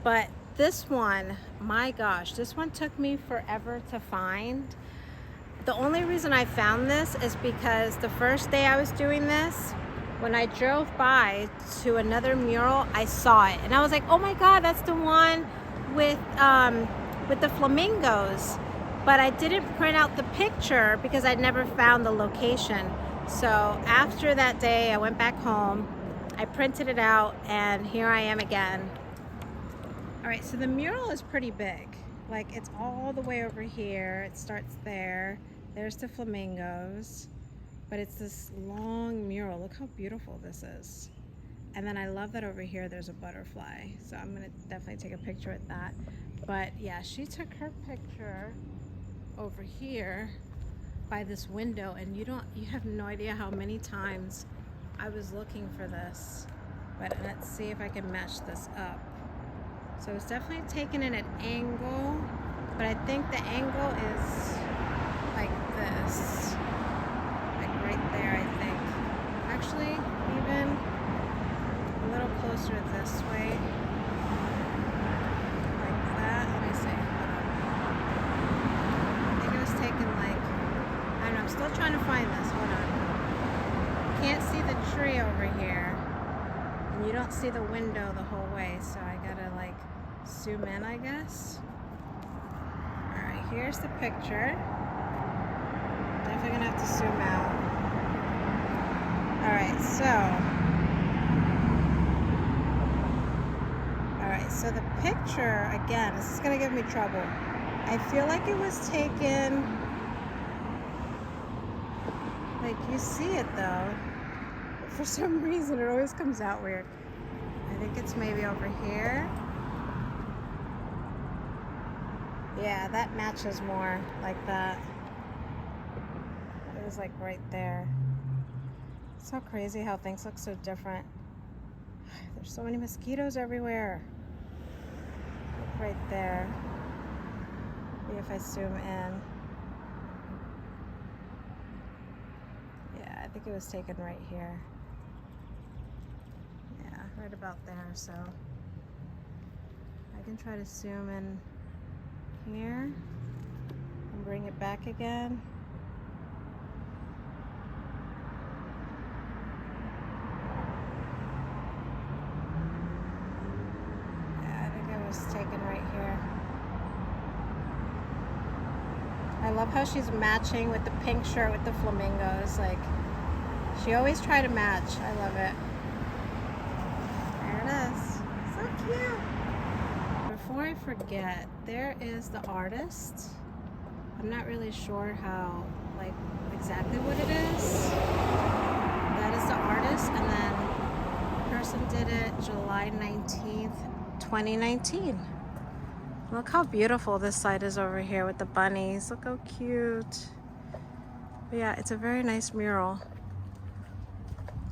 A: But this one, my gosh, this one took me forever to find. The only reason I found this is because the first day I was doing this, when I drove by to another mural, I saw it and I was like, oh my God, that's the one with with the flamingos, but I didn't print out the picture because I'd never found the location. So after that day, I went back home, I printed it out, and here I am again. All right, so the mural is pretty big. Like, it's all the way over here. It starts there. There's the flamingos, but it's this long mural. Look how beautiful this is. And then I love that over here there's a butterfly. So I'm gonna definitely take a picture with that. But yeah, she took her picture over here by this window, and you have no idea how many times I was looking for this. But let's see if I can match this up. So it's definitely taken in an angle, but I think the angle is like this, like right there, I think. Actually, even a little closer this way, like that. Let me see. I think it was taken like, I don't know, I'm still trying to find this. Hold on. Can't see the tree over here, and you don't see the window the whole way, so I gotta like zoom in, I guess. All right, here's the picture. Definitely gonna have to zoom out. All right, so the picture, again, this is gonna give me trouble. I feel like it was taken, like, you see it though, but for some reason it always comes out weird. I think it's maybe over here. Yeah, that matches more like that. It was like right there. It's so crazy how things look so different. There's so many mosquitoes everywhere. Look right there. Maybe if I zoom in. Yeah, I think it was taken right here. Yeah, right about there. So I can try to zoom in here and bring it back again. Yeah, I think it was taken right here. I love how she's matching with the pink shirt with the flamingos. Like, she always tries to match. I love it. There it is. So cute. Before I forget, there is the artist. I'm not really sure how, like, exactly what it is. That is the artist, and then the person did it July 19th, 2019. Look how beautiful this side is over here with the bunnies. Look how cute. But yeah, it's a very nice mural.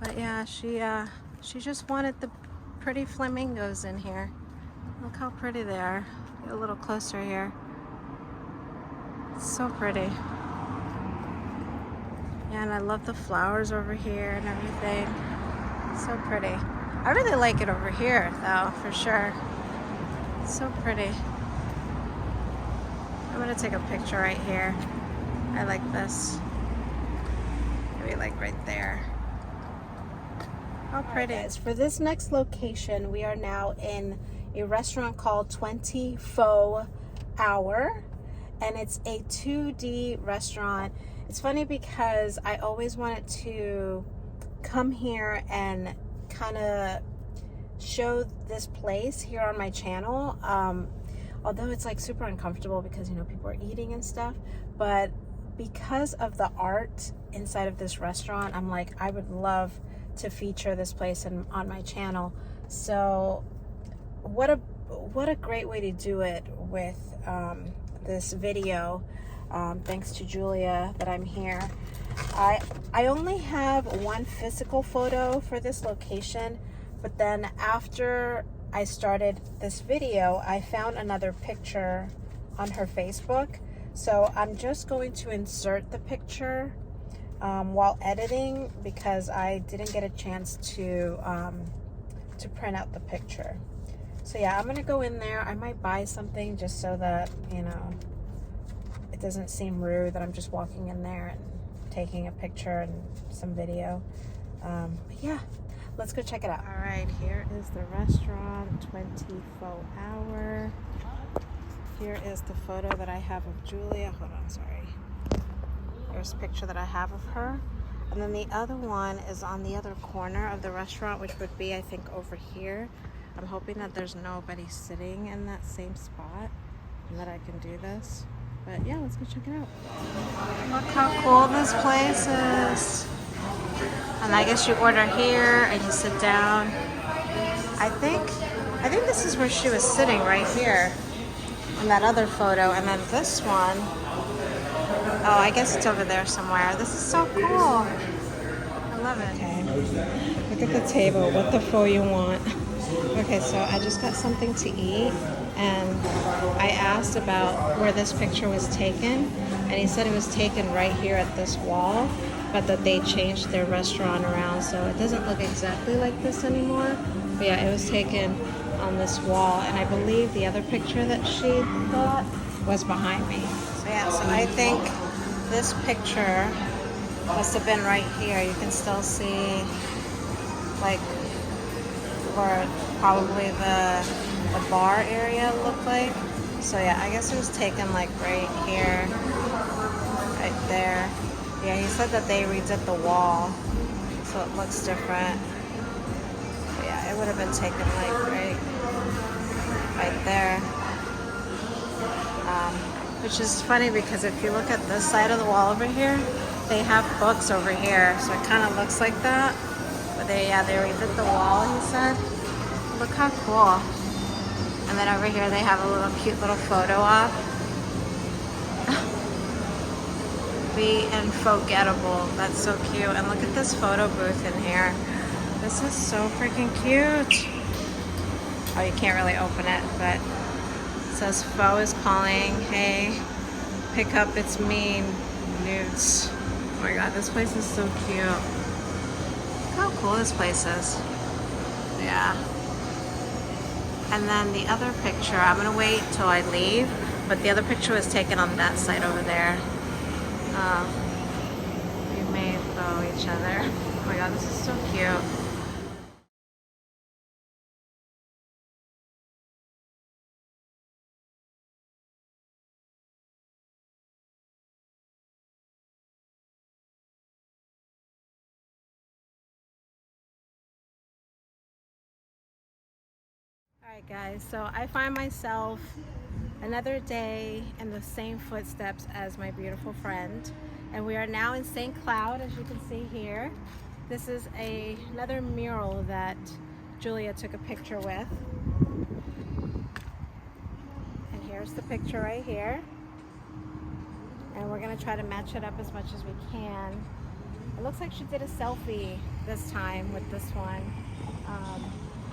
A: But yeah, she just wanted the pretty flamingos in here. Look how pretty they are. Get a little closer here. It's so pretty. Yeah, and I love the flowers over here and everything. It's so pretty. I really like it over here though, for sure. It's so pretty. I'm gonna take a picture right here. I like this. Maybe like right there. How pretty. Right, guys, for this next location, we are now in a restaurant called 24 Hour, and it's a 2D restaurant. It's funny because I always wanted to come here and kind of show this place here on my channel, although it's like super uncomfortable because, you know, people are eating and stuff, but because of the art inside of this restaurant, I'm like, I would love to feature this place on my channel. So what a great way to do it with this video. Thanks to Julia that I'm here. I only have one physical photo for this location, but then after I started this video, I found another picture on her Facebook. So I'm just going to insert the picture while editing because I didn't get a chance to print out the picture. So yeah, I'm gonna go in there. I might buy something just so that, you know, it doesn't seem rude that I'm just walking in there and taking a picture and some video. But yeah, let's go check it out. All right, here is the restaurant, 24 Hour. here is the photo that I have of Julia. Hold on, sorry. Here's a picture that I have of her. And then the other one is on the other corner of the restaurant, which would be, I think, over here. I'm hoping that there's nobody sitting in that same spot and that I can do this. But yeah, let's go check it out. Look how cool this place is. And I guess you order here and you sit down. I think this is where she was sitting, right here in that other photo. And then this one, oh, I guess it's over there somewhere. This is so cool. I love it. Okay, look at the table. What the fuck you want? Okay, so I just got something to eat, and I asked about where this picture was taken, and he said it was taken right here at this wall, but that they changed their restaurant around, so it doesn't look exactly like this anymore. But yeah, it was taken on this wall, and I believe the other picture that she got was behind me. So yeah, so I think this picture must have been right here. You can still see, like, where probably the bar area looked like. So yeah, I guess it was taken like right here, right there. Yeah, he said that they redid the wall, so it looks different. But yeah, it would have been taken like right there. Which is funny because if you look at this side of the wall over here, they have books over here, so it kind of looks like that. But they redid the wall, he said. Look how cool. And then over here they have a little cute little photo op. Be unforgettable. That's so cute. And look at this photo booth in here. This is so freaking cute. Oh, you can't really open it, but it says Fo is calling. Hey, pick up, it's me, nudes. Oh my god, this place is so cute. Look how cool this place is. Yeah. And then the other picture, I'm gonna wait till I leave, but the other picture was taken on that side over there. We may follow each other. Oh my god, this is so cute. Alright guys, so I find myself another day in the same footsteps as my beautiful friend, and we are now in St. Cloud, as you can see here. This is another mural that Julia took a picture with, and here's the picture right here, and we're gonna try to match it up as much as we can. It looks like she did a selfie this time with this one.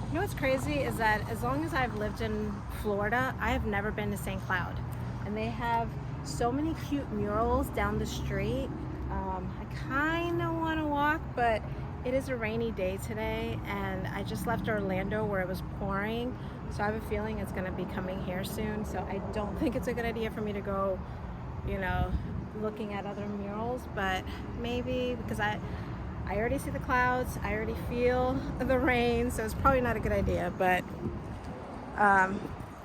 A: You know what's crazy is that as long as I've lived in Florida, I have never been to St. Cloud. And they have so many cute murals down the street. I kind of want to walk, but it is a rainy day today. And I just left Orlando where it was pouring. So I have a feeling it's going to be coming here soon. So I don't think it's a good idea for me to go, you know, looking at other murals. But maybe because I already see the clouds, I already feel the rain, so it's probably not a good idea, but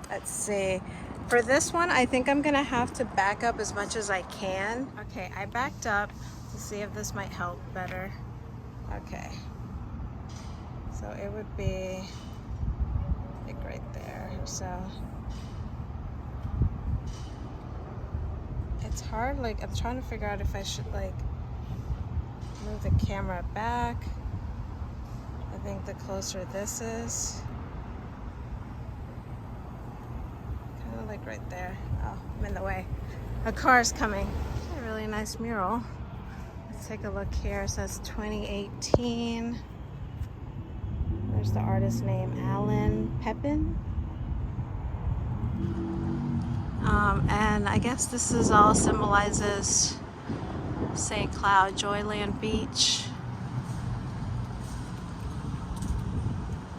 A: let's see. For this one, I think I'm gonna have to back up as much as I can. Okay, I backed up to see if this might help better. Okay, so it would be like right there, so. It's hard, like I'm trying to figure out if I should like move the camera back. I think the closer this is, kind of like right there. Oh, I'm in the way. A car's coming. A really nice mural. Let's take a look here. It says 2018. There's the artist name, Alan Pepin. And I guess this is all symbolizes St. Cloud, Joyland Beach.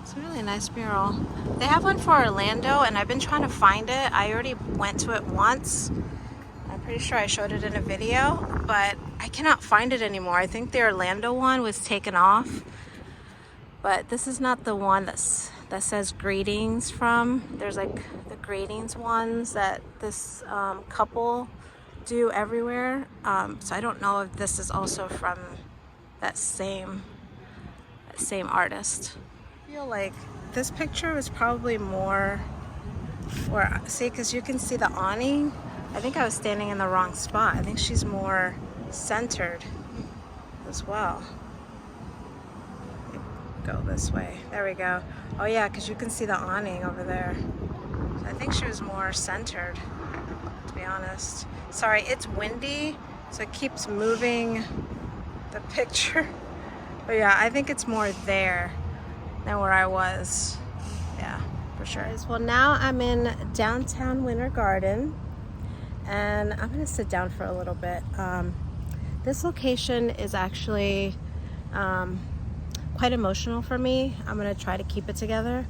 A: It's a really nice mural. They have one for Orlando, and I've been trying to find it. I already went to it once. I'm pretty sure I showed it in a video, but I cannot find it anymore. I think the Orlando one was taken off, but this is not the one that that says greetings from. There's like the greetings ones that this couple do everywhere. So I don't know if this is also from that same artist. I feel like this picture was probably more, or see, because you can see the awning. I think I was standing in the wrong spot. I think she's more centered as well. Go this way. There we go. Oh yeah, because you can see the awning over there. So I think she was more centered, to be honest. Sorry, it's windy, so it keeps moving the picture. But yeah, I think it's more there than where I was. Yeah, for sure. Well, now I'm in downtown Winter Garden, and I'm gonna sit down for a little bit. This location is actually quite emotional for me. I'm gonna try to keep it together.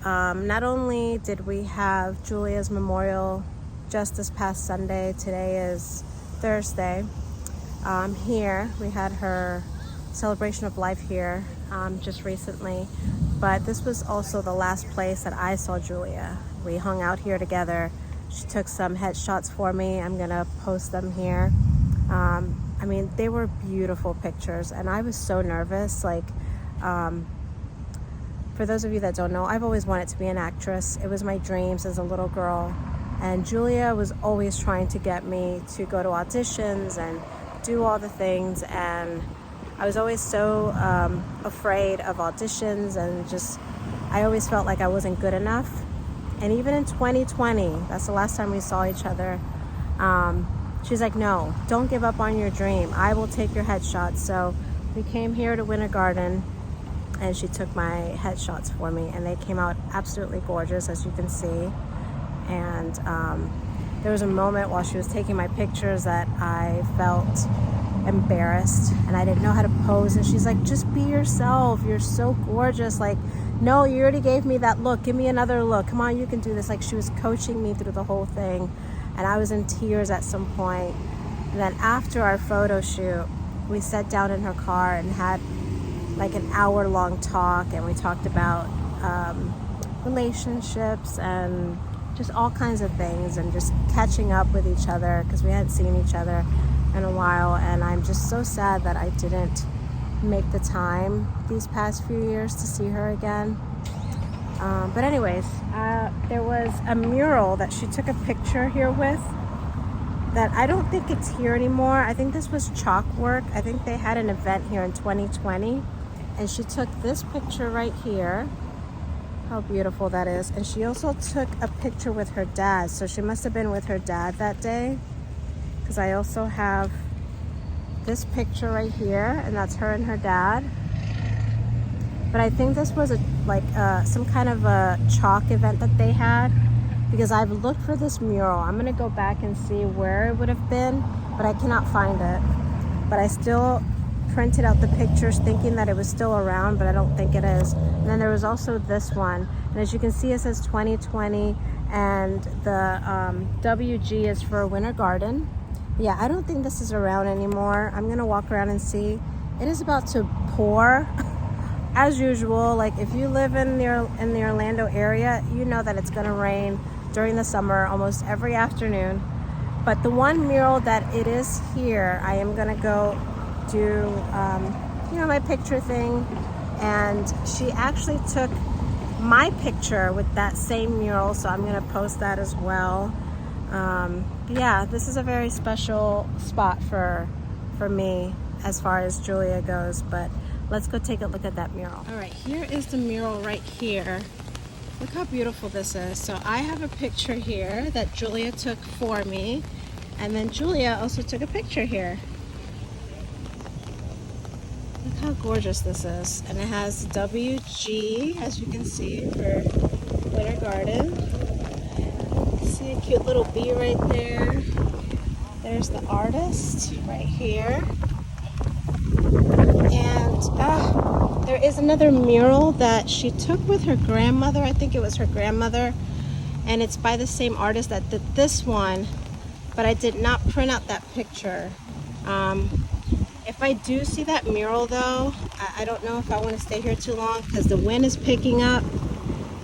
A: Not only did we have Julia's memorial just this past Sunday, today is Thursday. Here we had her celebration of life here just recently, but this was also the last place that I saw Julia. We hung out here together. She took some headshots for me. I'm gonna post them here. I mean, they were beautiful pictures, and I was so nervous. Like, for those of you that don't know, I've always wanted to be an actress. It was my dreams as a little girl, and Julia was always trying to get me to go to auditions and do all the things, and I was always so afraid of auditions, and just, I always felt like I wasn't good enough. And even in 2020, that's the last time we saw each other, she's like, no, don't give up on your dream. I will take your headshots. So we came here to Winter Garden, and she took my headshots for me, and they came out absolutely gorgeous, as you can see. And there was a moment while she was taking my pictures that I felt embarrassed, and I didn't know how to pose, and she's like, just be yourself, you're so gorgeous. Like, no, you already gave me that look, give me another look, come on, you can do this. Like, she was coaching me through the whole thing, and I was in tears at some point. And then after our photo shoot, we sat down in her car and had like an hour-long talk, and we talked about relationships and just all kinds of things, and just catching up with each other, because we hadn't seen each other in a while. And I'm just so sad that I didn't make the time these past few years to see her again. But anyways, there was a mural that she took a picture here with that I don't think it's here anymore. I think this was chalk work. I think they had an event here in 2020, and she took this picture right here. How beautiful that is. And she also took a picture with her dad, so she must have been with her dad that day, because I also have this picture right here, and that's her and her dad. But I think this was some kind of a chalk event that they had, because I've looked for this mural. I'm gonna go back and see where it would have been, but I cannot find it. But I still printed out the pictures thinking that it was still around, but I don't think it is. And then there was also this one, and as you can see, it says 2020, and the WG is for Winter Garden. Yeah, I don't think this is around anymore. I'm gonna walk around and see. It is about to pour as usual. Like, if you live in the Orlando area, you know that it's gonna rain during the summer almost every afternoon. But the one mural that it is here, I am gonna go do my picture thing, and she actually took my picture with that same mural, so I'm gonna post that as well. Yeah, this is a very special spot for me as far as Julia goes, but let's go take a look at that mural. All right, here is the mural right here. Look how beautiful this is. So I have a picture here that Julia took for me, and then Julia also took a picture here. Look how gorgeous this is. And it has WG, as you can see, for Winter Garden. See a cute little bee right there. There's the artist right here. And there is another mural that she took with her grandmother. I think it was her grandmother. And it's by the same artist that did this one, but I did not print out that picture. If I do see that mural though, I don't know if I want to stay here too long because the wind is picking up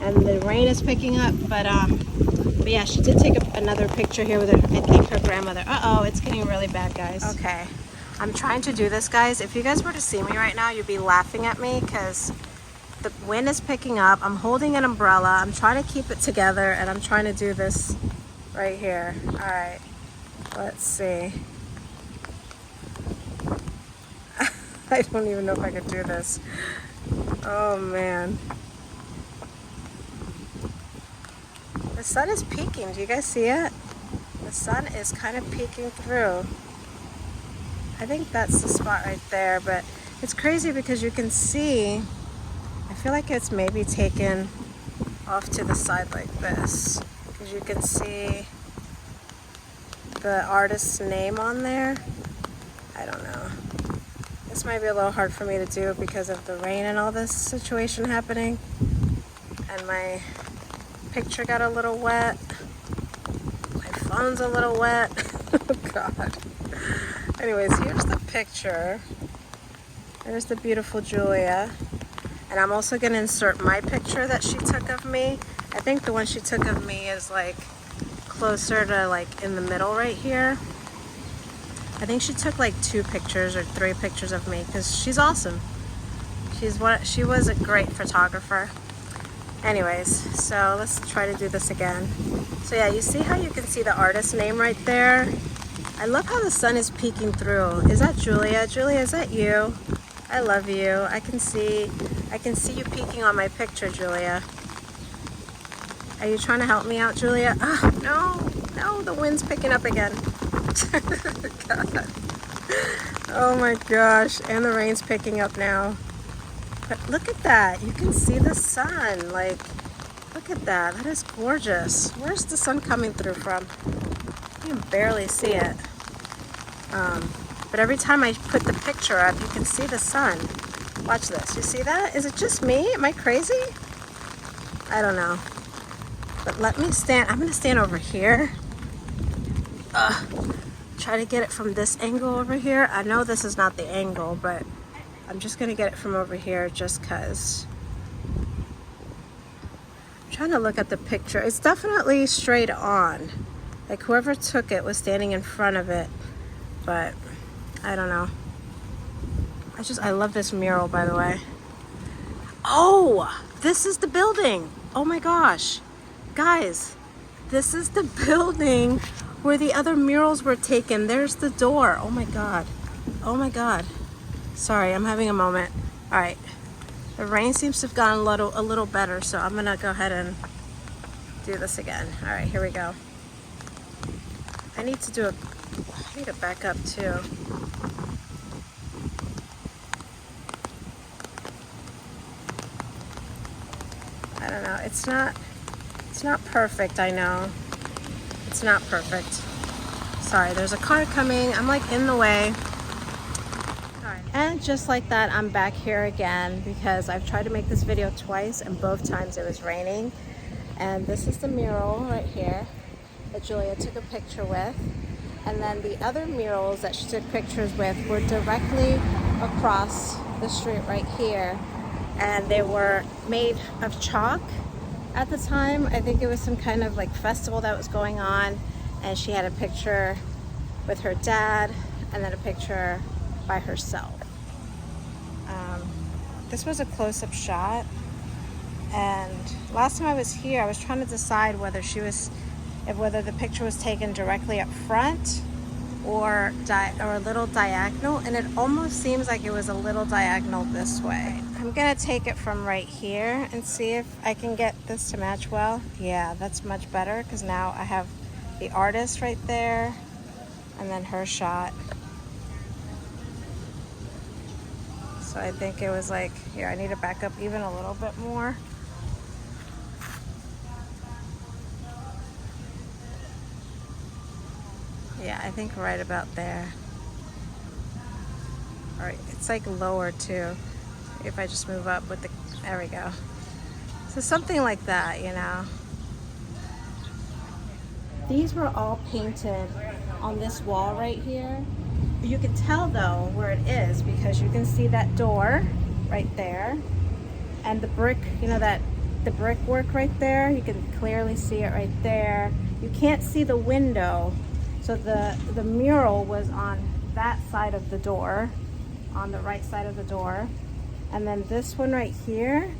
A: and the rain is picking up. But yeah, she did take another picture here with her, I think her grandmother. Uh-oh, it's getting really bad, guys. Okay, I'm trying to do this, guys. If you guys were to see me right now, you'd be laughing at me because the wind is picking up. I'm holding an umbrella. I'm trying to keep it together and I'm trying to do this right here. All right, let's see. I don't even know if I could do this. Oh man. The sun is peeking. Do you guys see it? The sun is kind of peeking through. I think that's the spot right there, but it's crazy because you can see, I feel like it's maybe taken off to the side like this, because you can see the artist's name on there. I don't know. This might be a little hard for me to do because of the rain and all this situation happening. And my picture got a little wet. My phone's a little wet. Oh God. Anyways, here's the picture. There's the beautiful Julia. And I'm also going to insert my picture that she took of me. I think the one she took of me is like closer to like in the middle right here. I think she took like 2 pictures or 3 pictures of me because she's awesome. She was a great photographer. Anyways, so let's try to do this again. So yeah, you see how you can see the artist's name right there? I love how the sun is peeking through. Is that Julia? Julia, is that you? I love you. I can see you peeking on my picture, Julia. Are you trying to help me out, Julia? Oh, no, the wind's picking up again. God. Oh my gosh, and the rain's picking up now. But look at that, you can see the sun. Like, look at that, that is gorgeous. Where's the sun coming through from? You can barely see it. But every time I put the picture up, you can see the sun. Watch this, you see that? Is it just me? Am I crazy? I don't know. But let me stand, I'm gonna stand over here. Try to get it from this angle over here. I know this is not the angle, but I'm just gonna get it from over here just cause. I'm trying to look at the picture. It's definitely straight on. Like whoever took it was standing in front of it, but I don't know. I love this mural, by the way. Oh, this is the building. Oh my gosh. Guys, this is the building where the other murals were taken. There's the door. Oh my God. Oh my God. Sorry, I'm having a moment. All right. The rain seems to have gotten a little better, so I'm gonna go ahead and do this again. All right, here we go. I need to back up too. I don't know. It's not perfect, I know. It's not perfect. Sorry, there's a car coming. I'm like in the way. All right. And just like that, I'm back here again because I've tried to make this video twice and both times it was raining. And this is the mural right here that Julia took a picture with. And then the other murals that she took pictures with were directly across the street right here. And they were made of chalk. At the time, I think it was some kind of like festival that was going on, and she had a picture with her dad and then a picture by herself. This was a close-up shot, and last time I was here I was trying to decide whether the picture was taken directly up front or a little diagonal, and it almost seems like it was a little diagonal this way. I'm gonna take it from right here and see if I can get this to match well. Yeah, that's much better because now I have the artist right there and then her shot. So I think it was like, here, I need to back up even a little bit more. Yeah, I think right about there. All right, it's like lower too. If I just move up with the, there we go. So something like that, you know. These were all painted on this wall right here. You can tell though where it is because you can see that door right there, and the brick, you know, that the brickwork right there, you can clearly see it right there. You can't see the window, so the mural was on that side of the door, on the right side of the door, and then this one right here,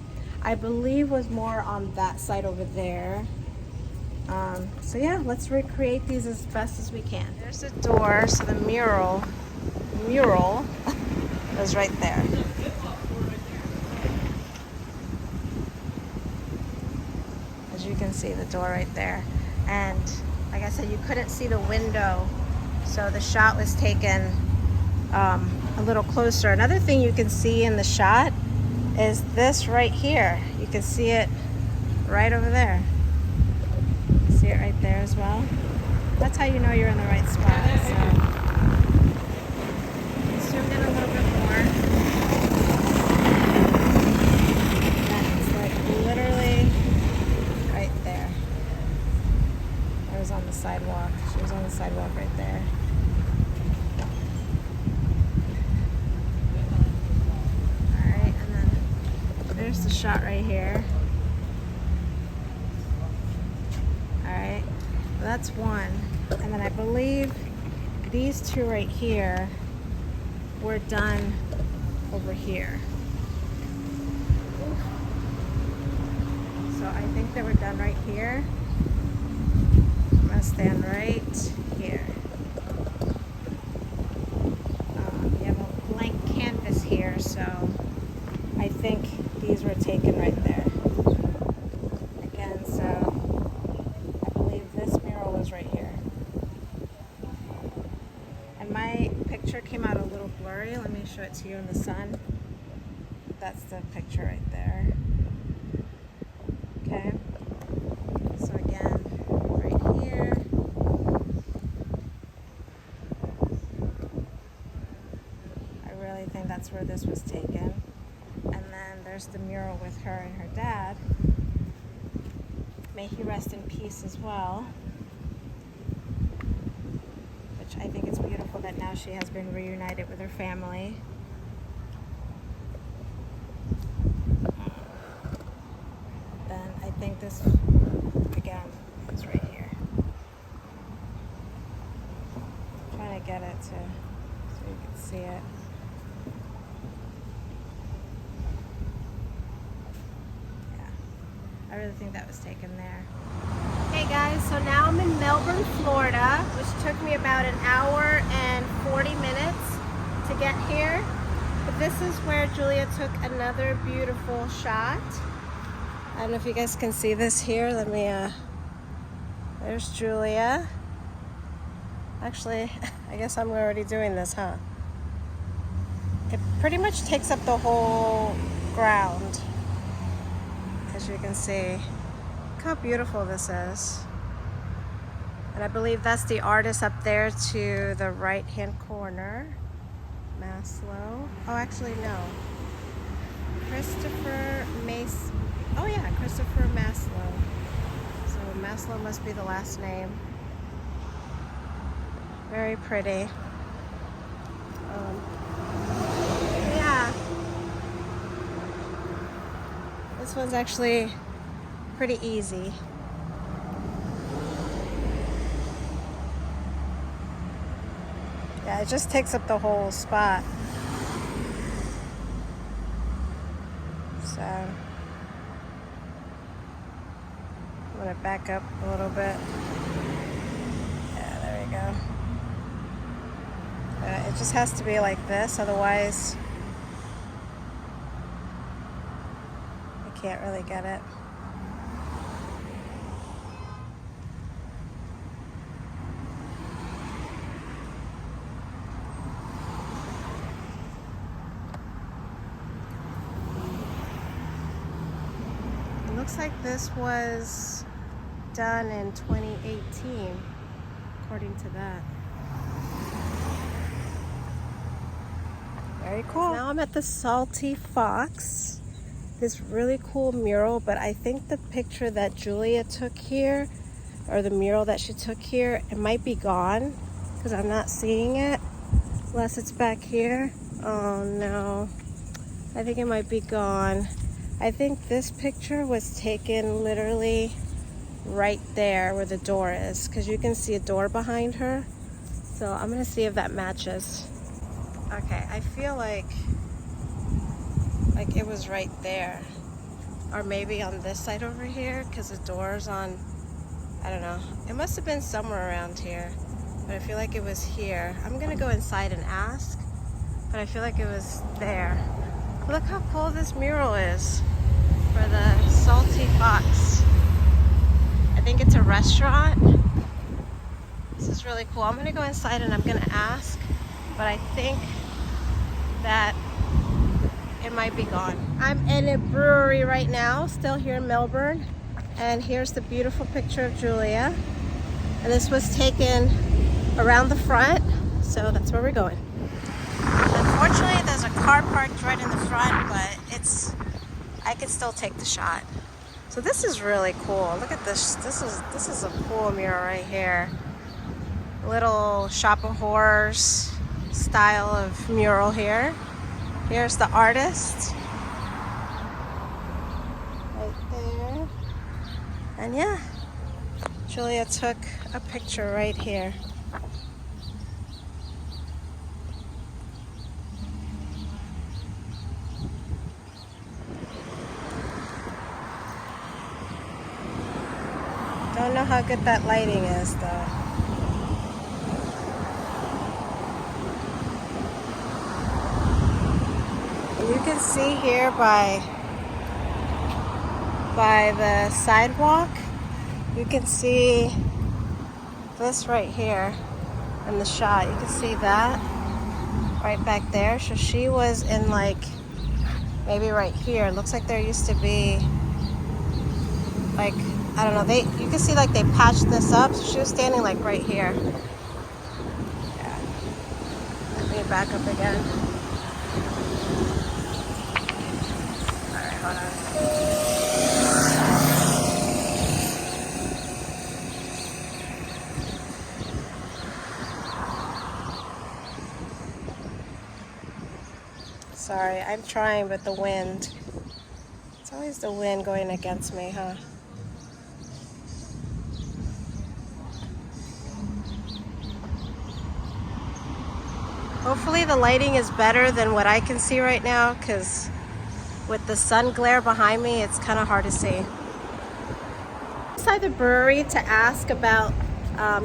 A: I believe, was more on that side over there. So yeah, let's recreate these as best as we can. There's the door, so the mural was right there. As you can see, the door right there. And like I said, you couldn't see the window, so the shot was taken a little closer. Another thing you can see in the shot is this right here. You can see it right over there. See it right there as well. That's how you know you're in the right spot. So zoom in a little bit more. And it's like literally right there. I was on the sidewalk. She was on the sidewalk right there. Alright, and then there's the shot right here. Alright, well, that's one. And then I believe these two right here were done over here. So I think they were done right here. I'm gonna stand right here. You have a blank canvas here, so I think these were taken right there. Again, so I believe this mural was right here. And my picture came out a little blurry. Let me show it to you in the sun. That's the picture right there. Okay. So again, right here. I really think that's where this was taken. And then there's the mural with her and her dad. May he rest in peace as well. Which I think it's beautiful that now she has been reunited with her family. Then I think this, again, is right here. I'm trying to get it so you can see it. I really think that was taken there. Hey guys, so now I'm in Melbourne, Florida, which took me about an hour and 40 minutes to get here. But this is where Julia took another beautiful shot. I don't know if you guys can see this here. Let me, there's Julia. Actually, I guess I'm already doing this, huh? It pretty much takes up the whole ground. As you can see, look how beautiful this is. And I believe that's the artist up there to the right hand corner. Maslow. Oh, actually no. Christopher Mace. Oh yeah, Christopher Maslow. So Maslow must be the last name. Very pretty. Yeah. This one's actually pretty easy. Yeah, it just takes up the whole spot. So I'm gonna back up a little bit. Yeah, there we go. It just has to be like this, otherwise can't really get it. It looks like this was done in 2018, according to that. Very cool. Now I'm at the Salty Fox. This really cool mural, but I think the picture that Julia took here, or the mural that she took here, it might be gone because I'm not seeing it. Unless it's back here. Oh no, I think it might be gone. I think this picture was taken literally right there where the door is, because you can see a door behind her. So I'm gonna see if that matches. Okay, I feel like it was right there, or maybe on this side over here, because the door's on, I don't know, it must have been somewhere around here, but I feel like it was here. I'm gonna go inside and ask, but I feel like it was there. Look how cool this mural is for the Salty Fox. I think it's a restaurant. This is really cool. I'm gonna go inside and I'm gonna ask, but I think that it might be gone. I'm in a brewery right now, still here in Melbourne, and here's the beautiful picture of Julia. And this was taken around the front, so that's where we're going. Unfortunately, there's a car parked right in the front, but I can still take the shot. So this is really cool. Look at this. This is a cool mural right here. Little Shop of Horrors style of mural here. Here's the artist right there. And yeah, Julia took a picture right here. Don't know how good that lighting is though. You can see here by the sidewalk, you can see this right here in the shot. You can see that right back there. So she was in like, maybe right here. It looks like there used to be like, I don't know, you can see like they patched this up. So she was standing like right here. Yeah. Let me back up again. Hold on. Sorry, I'm trying, but the wind. It's always the wind going against me, huh? Hopefully the lighting is better than what I can see right now, because with the sun glare behind me, it's kind of hard to see. Inside the brewery to ask about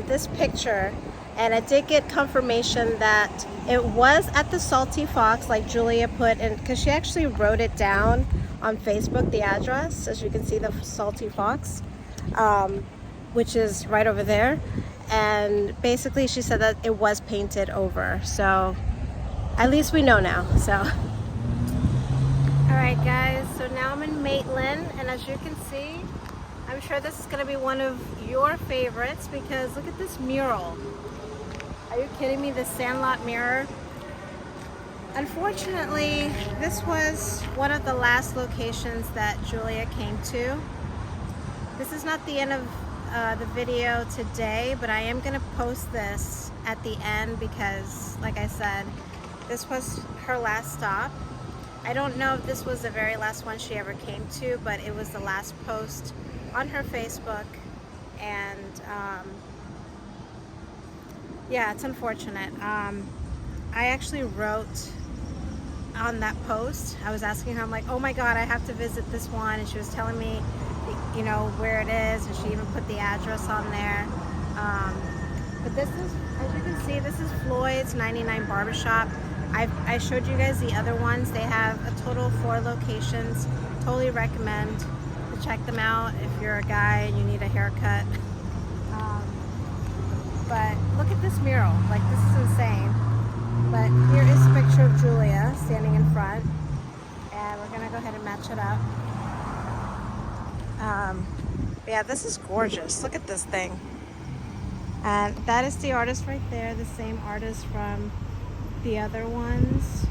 A: this picture, and I did get confirmation that it was at the Salty Fox, like Julia put in, because she actually wrote it down on Facebook, the address, as you can see, the Salty Fox, which is right over there. And basically she said that it was painted over, so at least we know now. So alright guys, so now I'm in Maitland, and as you can see, I'm sure this is going to be one of your favorites, because look at this mural. Are you kidding me? The Sandlot mirror. Unfortunately, this was one of the last locations that Julia came to. This is not the end of the video today, but I am going to post this at the end because, like I said, this was her last stop. I don't know if this was the very last one she ever came to, but it was the last post on her Facebook, and yeah, it's unfortunate. I actually wrote on that post, I was asking her, I'm like, oh my god, I have to visit this one, and she was telling me, you know, where it is, and she even put the address on there. But this is, as you can see, this is Floyd's 99 Barbershop. I showed you guys the other ones. They have a total of 4 locations. Totally recommend to check them out if you're a guy and you need a haircut. But look at this mural, like this is insane. But here is a picture of Julia standing in front, and we're gonna go ahead and match it up. Yeah, this is gorgeous. Look at this thing. And that is the artist right there, the same artist from the other ones.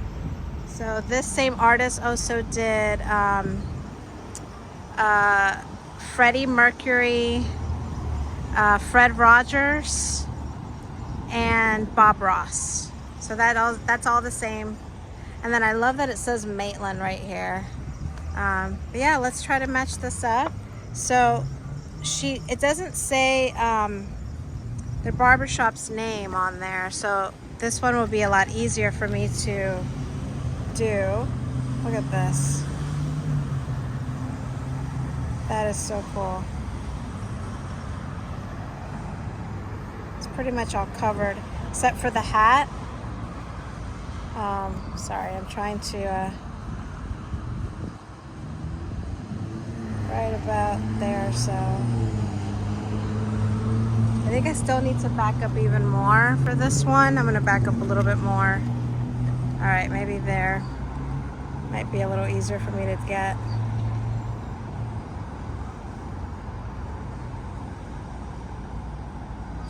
A: So this same artist also did Freddie Mercury, Fred Rogers, and Bob Ross. So that's all the same. And then I love that it says Maitland right here. But yeah, let's try to match this up. So it doesn't say the barbershop's name on there, so this one will be a lot easier for me to do. Look at this. That is so cool. It's pretty much all covered except for the hat. Sorry, I'm trying to right about there, so I think I still need to back up even more for this one. I'm gonna back up a little bit more. All right, maybe there. Might be a little easier for me to get.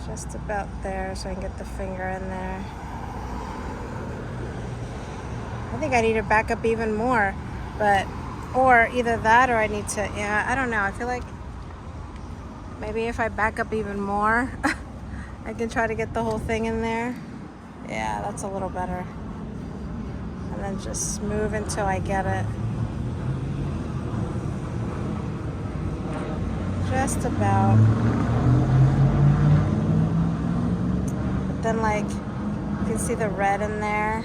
A: Just about there so I can get the finger in there. I think I need to back up even more, but, or either that or I need to, yeah, I don't know. I feel like maybe if I back up even more, I can try to get the whole thing in there. Yeah, that's a little better. And then just smooth until I get it. Just about. But then, like, you can see the red in there.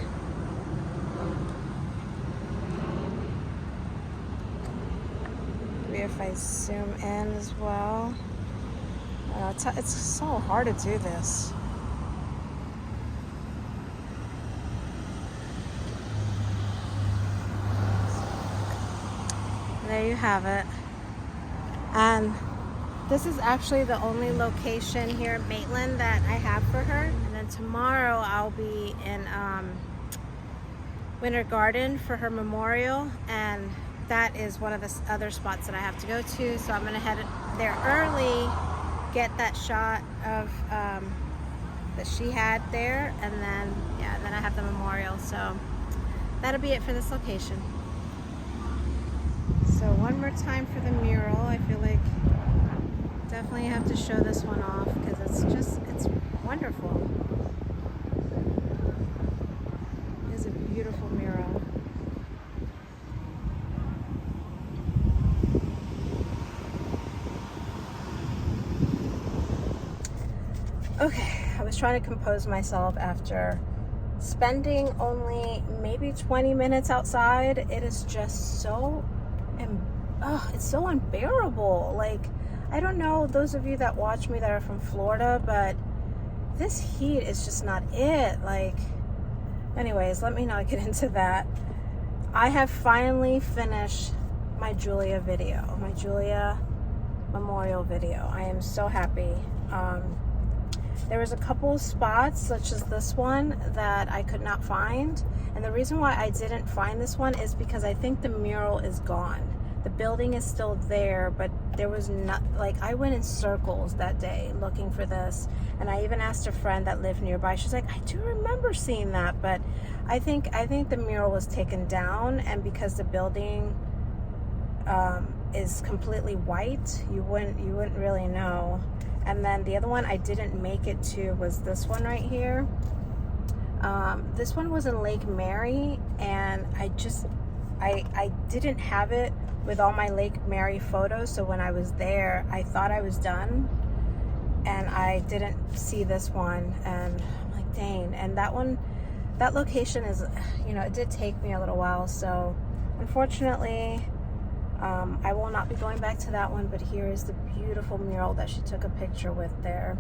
A: Maybe if I zoom in as well. It's so hard to do this. There you have it. And this is actually the only location here in Maitland that I have for her. And then tomorrow I'll be in Winter Garden for her memorial, and that is one of the other spots that I have to go to. So I'm gonna head there early, get that shot of that she had there, and then yeah, then I have the memorial. So that'll be it for this location. So one more time for the mural. I feel like definitely have to show this one off because it's wonderful. It is a beautiful mural. Okay, I was trying to compose myself after spending only maybe 20 minutes outside. It is just so, it's so unbearable. Like, I don't know, those of you that watch me that are from Florida, but this heat is just not it. Like, anyways, let me not get into that. I have finally finished my Julia video, my Julia memorial video. I am so happy. There was a couple of spots, such as this one, that I could not find. And the reason why I didn't find this one is because I think the mural is gone. The building is still there, but there was not, like, I went in circles that day looking for this. And I even asked a friend that lived nearby. She's like, I do remember seeing that, but I think the mural was taken down, and because the building is completely white, you wouldn't really know. And then the other one I didn't make it to was this one right here. This one was in Lake Mary, and I didn't have it with all my Lake Mary photos, so when I was there I thought I was done and I didn't see this one, and I'm like, dang. And that location is, you know, it did take me a little while, so unfortunately I will not be going back to that one. But here is the beautiful mural that she took a picture with there.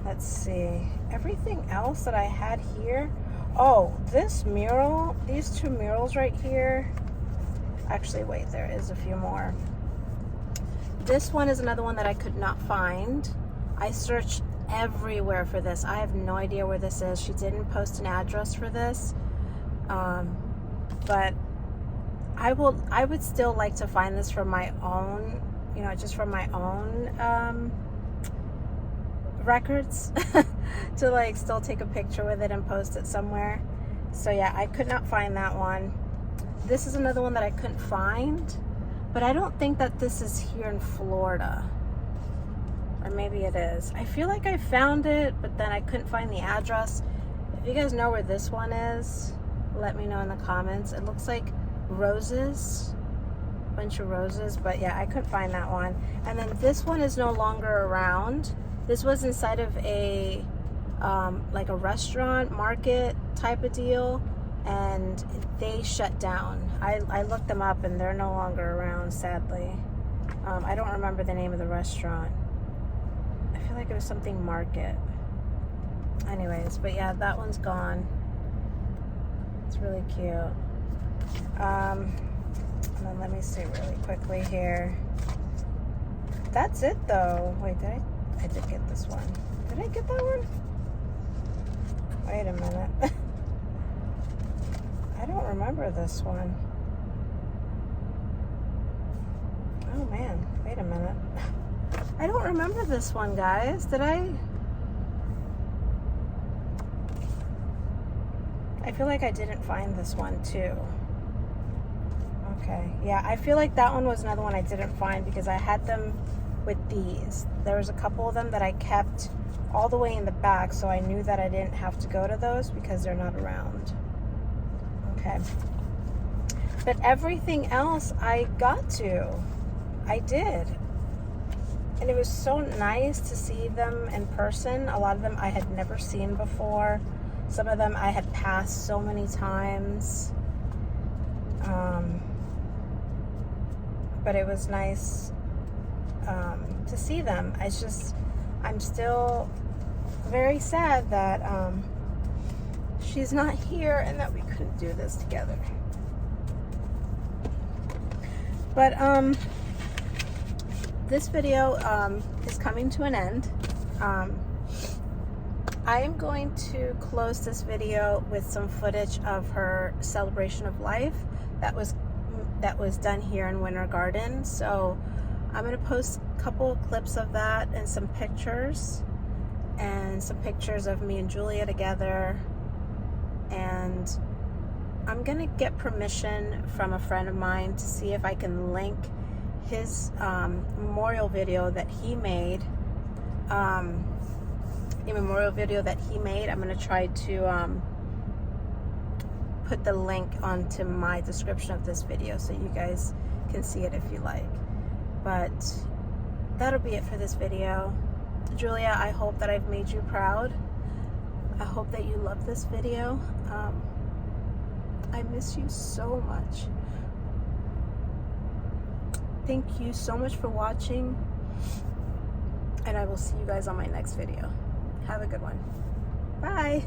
A: Let's see, everything else that I had here. Oh, this mural, these two murals right here. Actually, wait, there is a few more. This one is another one that I could not find. I searched everywhere for this. I have no idea where this is. She didn't post an address for this. But I would still like to find this for my own, you know, just for my own records to like still take a picture with it and post it somewhere. So yeah, I could not find that one. This is another one that I couldn't find, but I don't think that this is here in Florida, or maybe it is. I feel like I found it, but then I couldn't find the address. If you guys know where this one is, let me know in the comments. It looks like roses, a bunch of roses, but yeah, I couldn't find that one. And then this one is no longer around. This was inside of a like a restaurant market type of deal, and they shut down. I looked them up and they're no longer around, sadly. I don't remember the name of the restaurant. I feel like it was something market. Anyways, but yeah, that one's gone. It's really cute. And then let me see really quickly here. That's it though. Wait, I did get this one. Did I get that one? Wait a minute. I don't remember this one. Oh man, wait a minute. I don't remember this one, guys. Did I feel like I didn't find this one too. Okay, yeah, I feel like that one was another one I didn't find because I had them with these. There was a couple of them that I kept all the way in the back, so I knew that I didn't have to go to those because they're not around. Okay. But everything else I got to. I did. And it was so nice to see them in person. A lot of them I had never seen before. Some of them I had passed so many times. But it was nice to see them. I'm still very sad that she's not here and that we couldn't do this together. But this video is coming to an end. I am going to close this video with some footage of her celebration of life that was done here in Winter Garden. So I'm going to post a couple of clips of that and some pictures of me and Julia together. And I'm going to get permission from a friend of mine to see if I can link his memorial video that he made. I'm going to try to put the link onto my description of this video so you guys can see it if you like. But that'll be it for this video. Julia, I hope that I've made you proud. I hope that you love this video. I miss you so much. Thank you so much for watching, and I will see you guys on my next video. Have a good one. Bye.